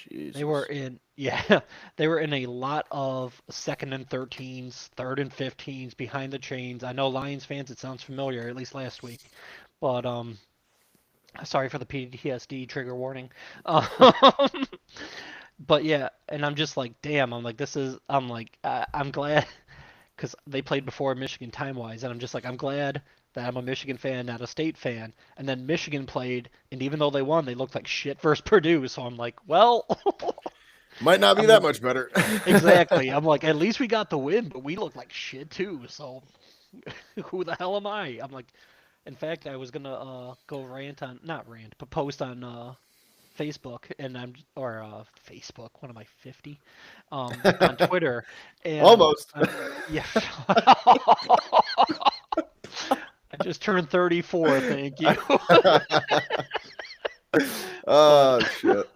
They were Jesus. in, yeah, they were in a lot of second and 13s, third and 15s behind the chains. I know Lions fans, it sounds familiar, at least last week, but sorry for the PTSD trigger warning. Um, but yeah, and I'm just like, damn, I'm like, I'm glad because they played before Michigan time wise, and I'm just like, I'm glad that I'm a Michigan fan, not a state fan. And then Michigan played, and even though they won, they looked like shit versus Purdue. So I'm like, well, Might not be I'm that like, much better. exactly. I'm like, at least we got the win, but we look like shit too. So who the hell am I? I'm like, in fact, I was gonna go rant on, not rant, but post on Facebook, and Facebook. What am I, 50? On Twitter, and Almost. yeah. I just turned 34, thank you. But Oh shit.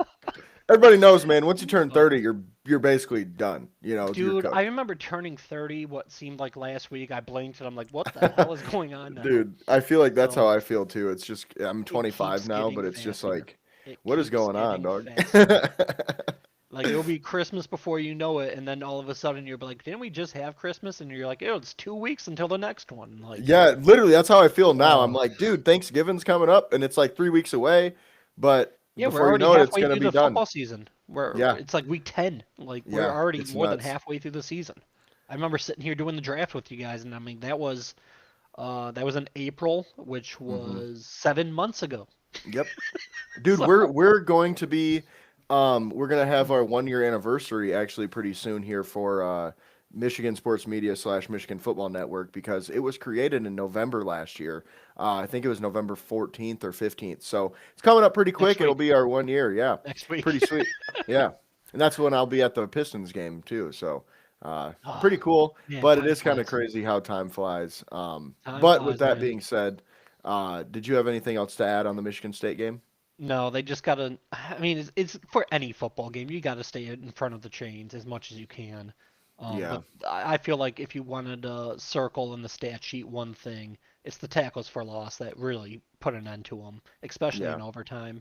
Everybody knows, man. Once you turn 30, you're basically done. You know, you're dude, I cooked. remember turning 30 what seemed like last week. I blinked and I'm like, what the hell is going on now? Dude, I feel like that's how So I feel too. It's just I'm it 25 keeps now, getting but it's just faster. like, It what is keeps going on, getting dog? faster. Like it'll be Christmas before you know it, and then all of a sudden you're like, didn't we just have Christmas? And you're like, oh, it's 2 weeks until the next one. Like, Yeah, literally, that's how I feel now. I'm oh, like, dude, Thanksgiving's coming up, and it's like 3 weeks away, but yeah, we're before you already know it, it's halfway gonna through be the done. football season. Yeah, It's like week 10. Like we're yeah, already it's more than nuts. halfway through the season. I remember sitting here doing the draft with you guys, and I mean that was in April, which Hmm. was 7 months ago. Yep. Dude, So we're going to be we're gonna have our 1 year anniversary actually pretty soon here for Michigan Sports Media / Michigan Football Network because it was created in November last year. I think it was November 14th or 15th. So it's coming up pretty next quick. It'll week, be our 1 year. Yeah. next week. Pretty sweet. Yeah. And that's when I'll be at the Pistons game too. So pretty Oh cool. man, But it time is kind of flies. crazy how time flies. Time But with flies, that man. being said, did you have anything else to add on the Michigan State game? No, they just gotta. I mean, it's for any football game. You got to stay in front of the chains as much as you can. Yeah. But I feel like if you wanted to circle in the stat sheet one thing, it's the tackles for loss that really put an end to them, especially Yeah. in overtime.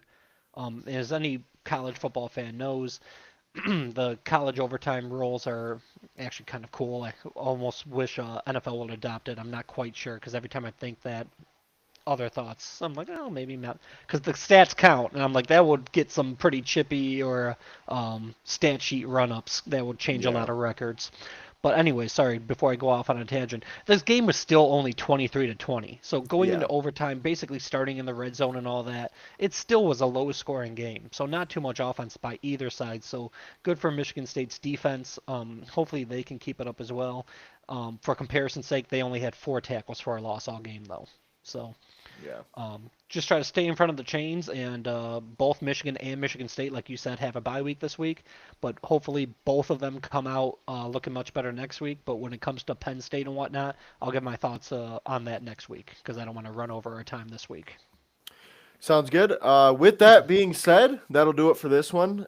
As any college football fan knows, the college overtime rules are actually kind of cool. I almost wish NFL would adopt it. I'm not quite sure because every time I think that, other thoughts. I'm like, oh, maybe not, because the stats count, and I'm like, that would get some pretty chippy or stat sheet run-ups that would change a Yeah. lot of records. But anyway, sorry, before I go off on a tangent, this game was still only 23-20. So going Yeah. into overtime, basically starting in the red zone and all that, it still was a low-scoring game. So not too much offense by either side. So good for Michigan State's defense. Hopefully they can keep it up as well. For comparison's sake, they only had 4 tackles for a loss all game though. So Yeah. just try to stay in front of the chains, and both Michigan and Michigan State, like you said, have a bye week this week. But hopefully, both of them come out looking much better next week. But when it comes to Penn State and whatnot, I'll give my thoughts on that next week because I don't want to run over our time this week. Sounds good. With that being said, that'll do it for this one.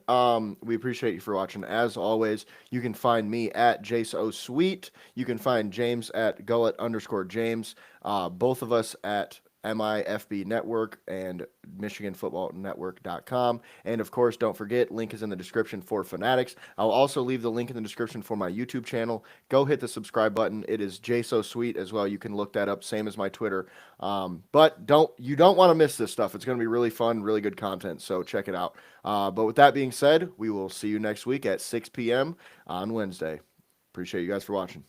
We appreciate you for watching. As always, you can find me at Jace O Sweet. You can find James at Gullet_James. Both of us at MIFB Network and MichiganFootballNetwork.com. And of course, don't forget, link is in the description for Fanatics. I'll also leave the link in the description for my YouTube channel. Go hit the subscribe button. It is JSO Sweet as well. You can look that up, same as my Twitter. But you don't want to miss this stuff. It's going to be really fun, really good content. So check it out. But with that being said, we will see you next week at 6 p.m. on Wednesday. Appreciate you guys for watching.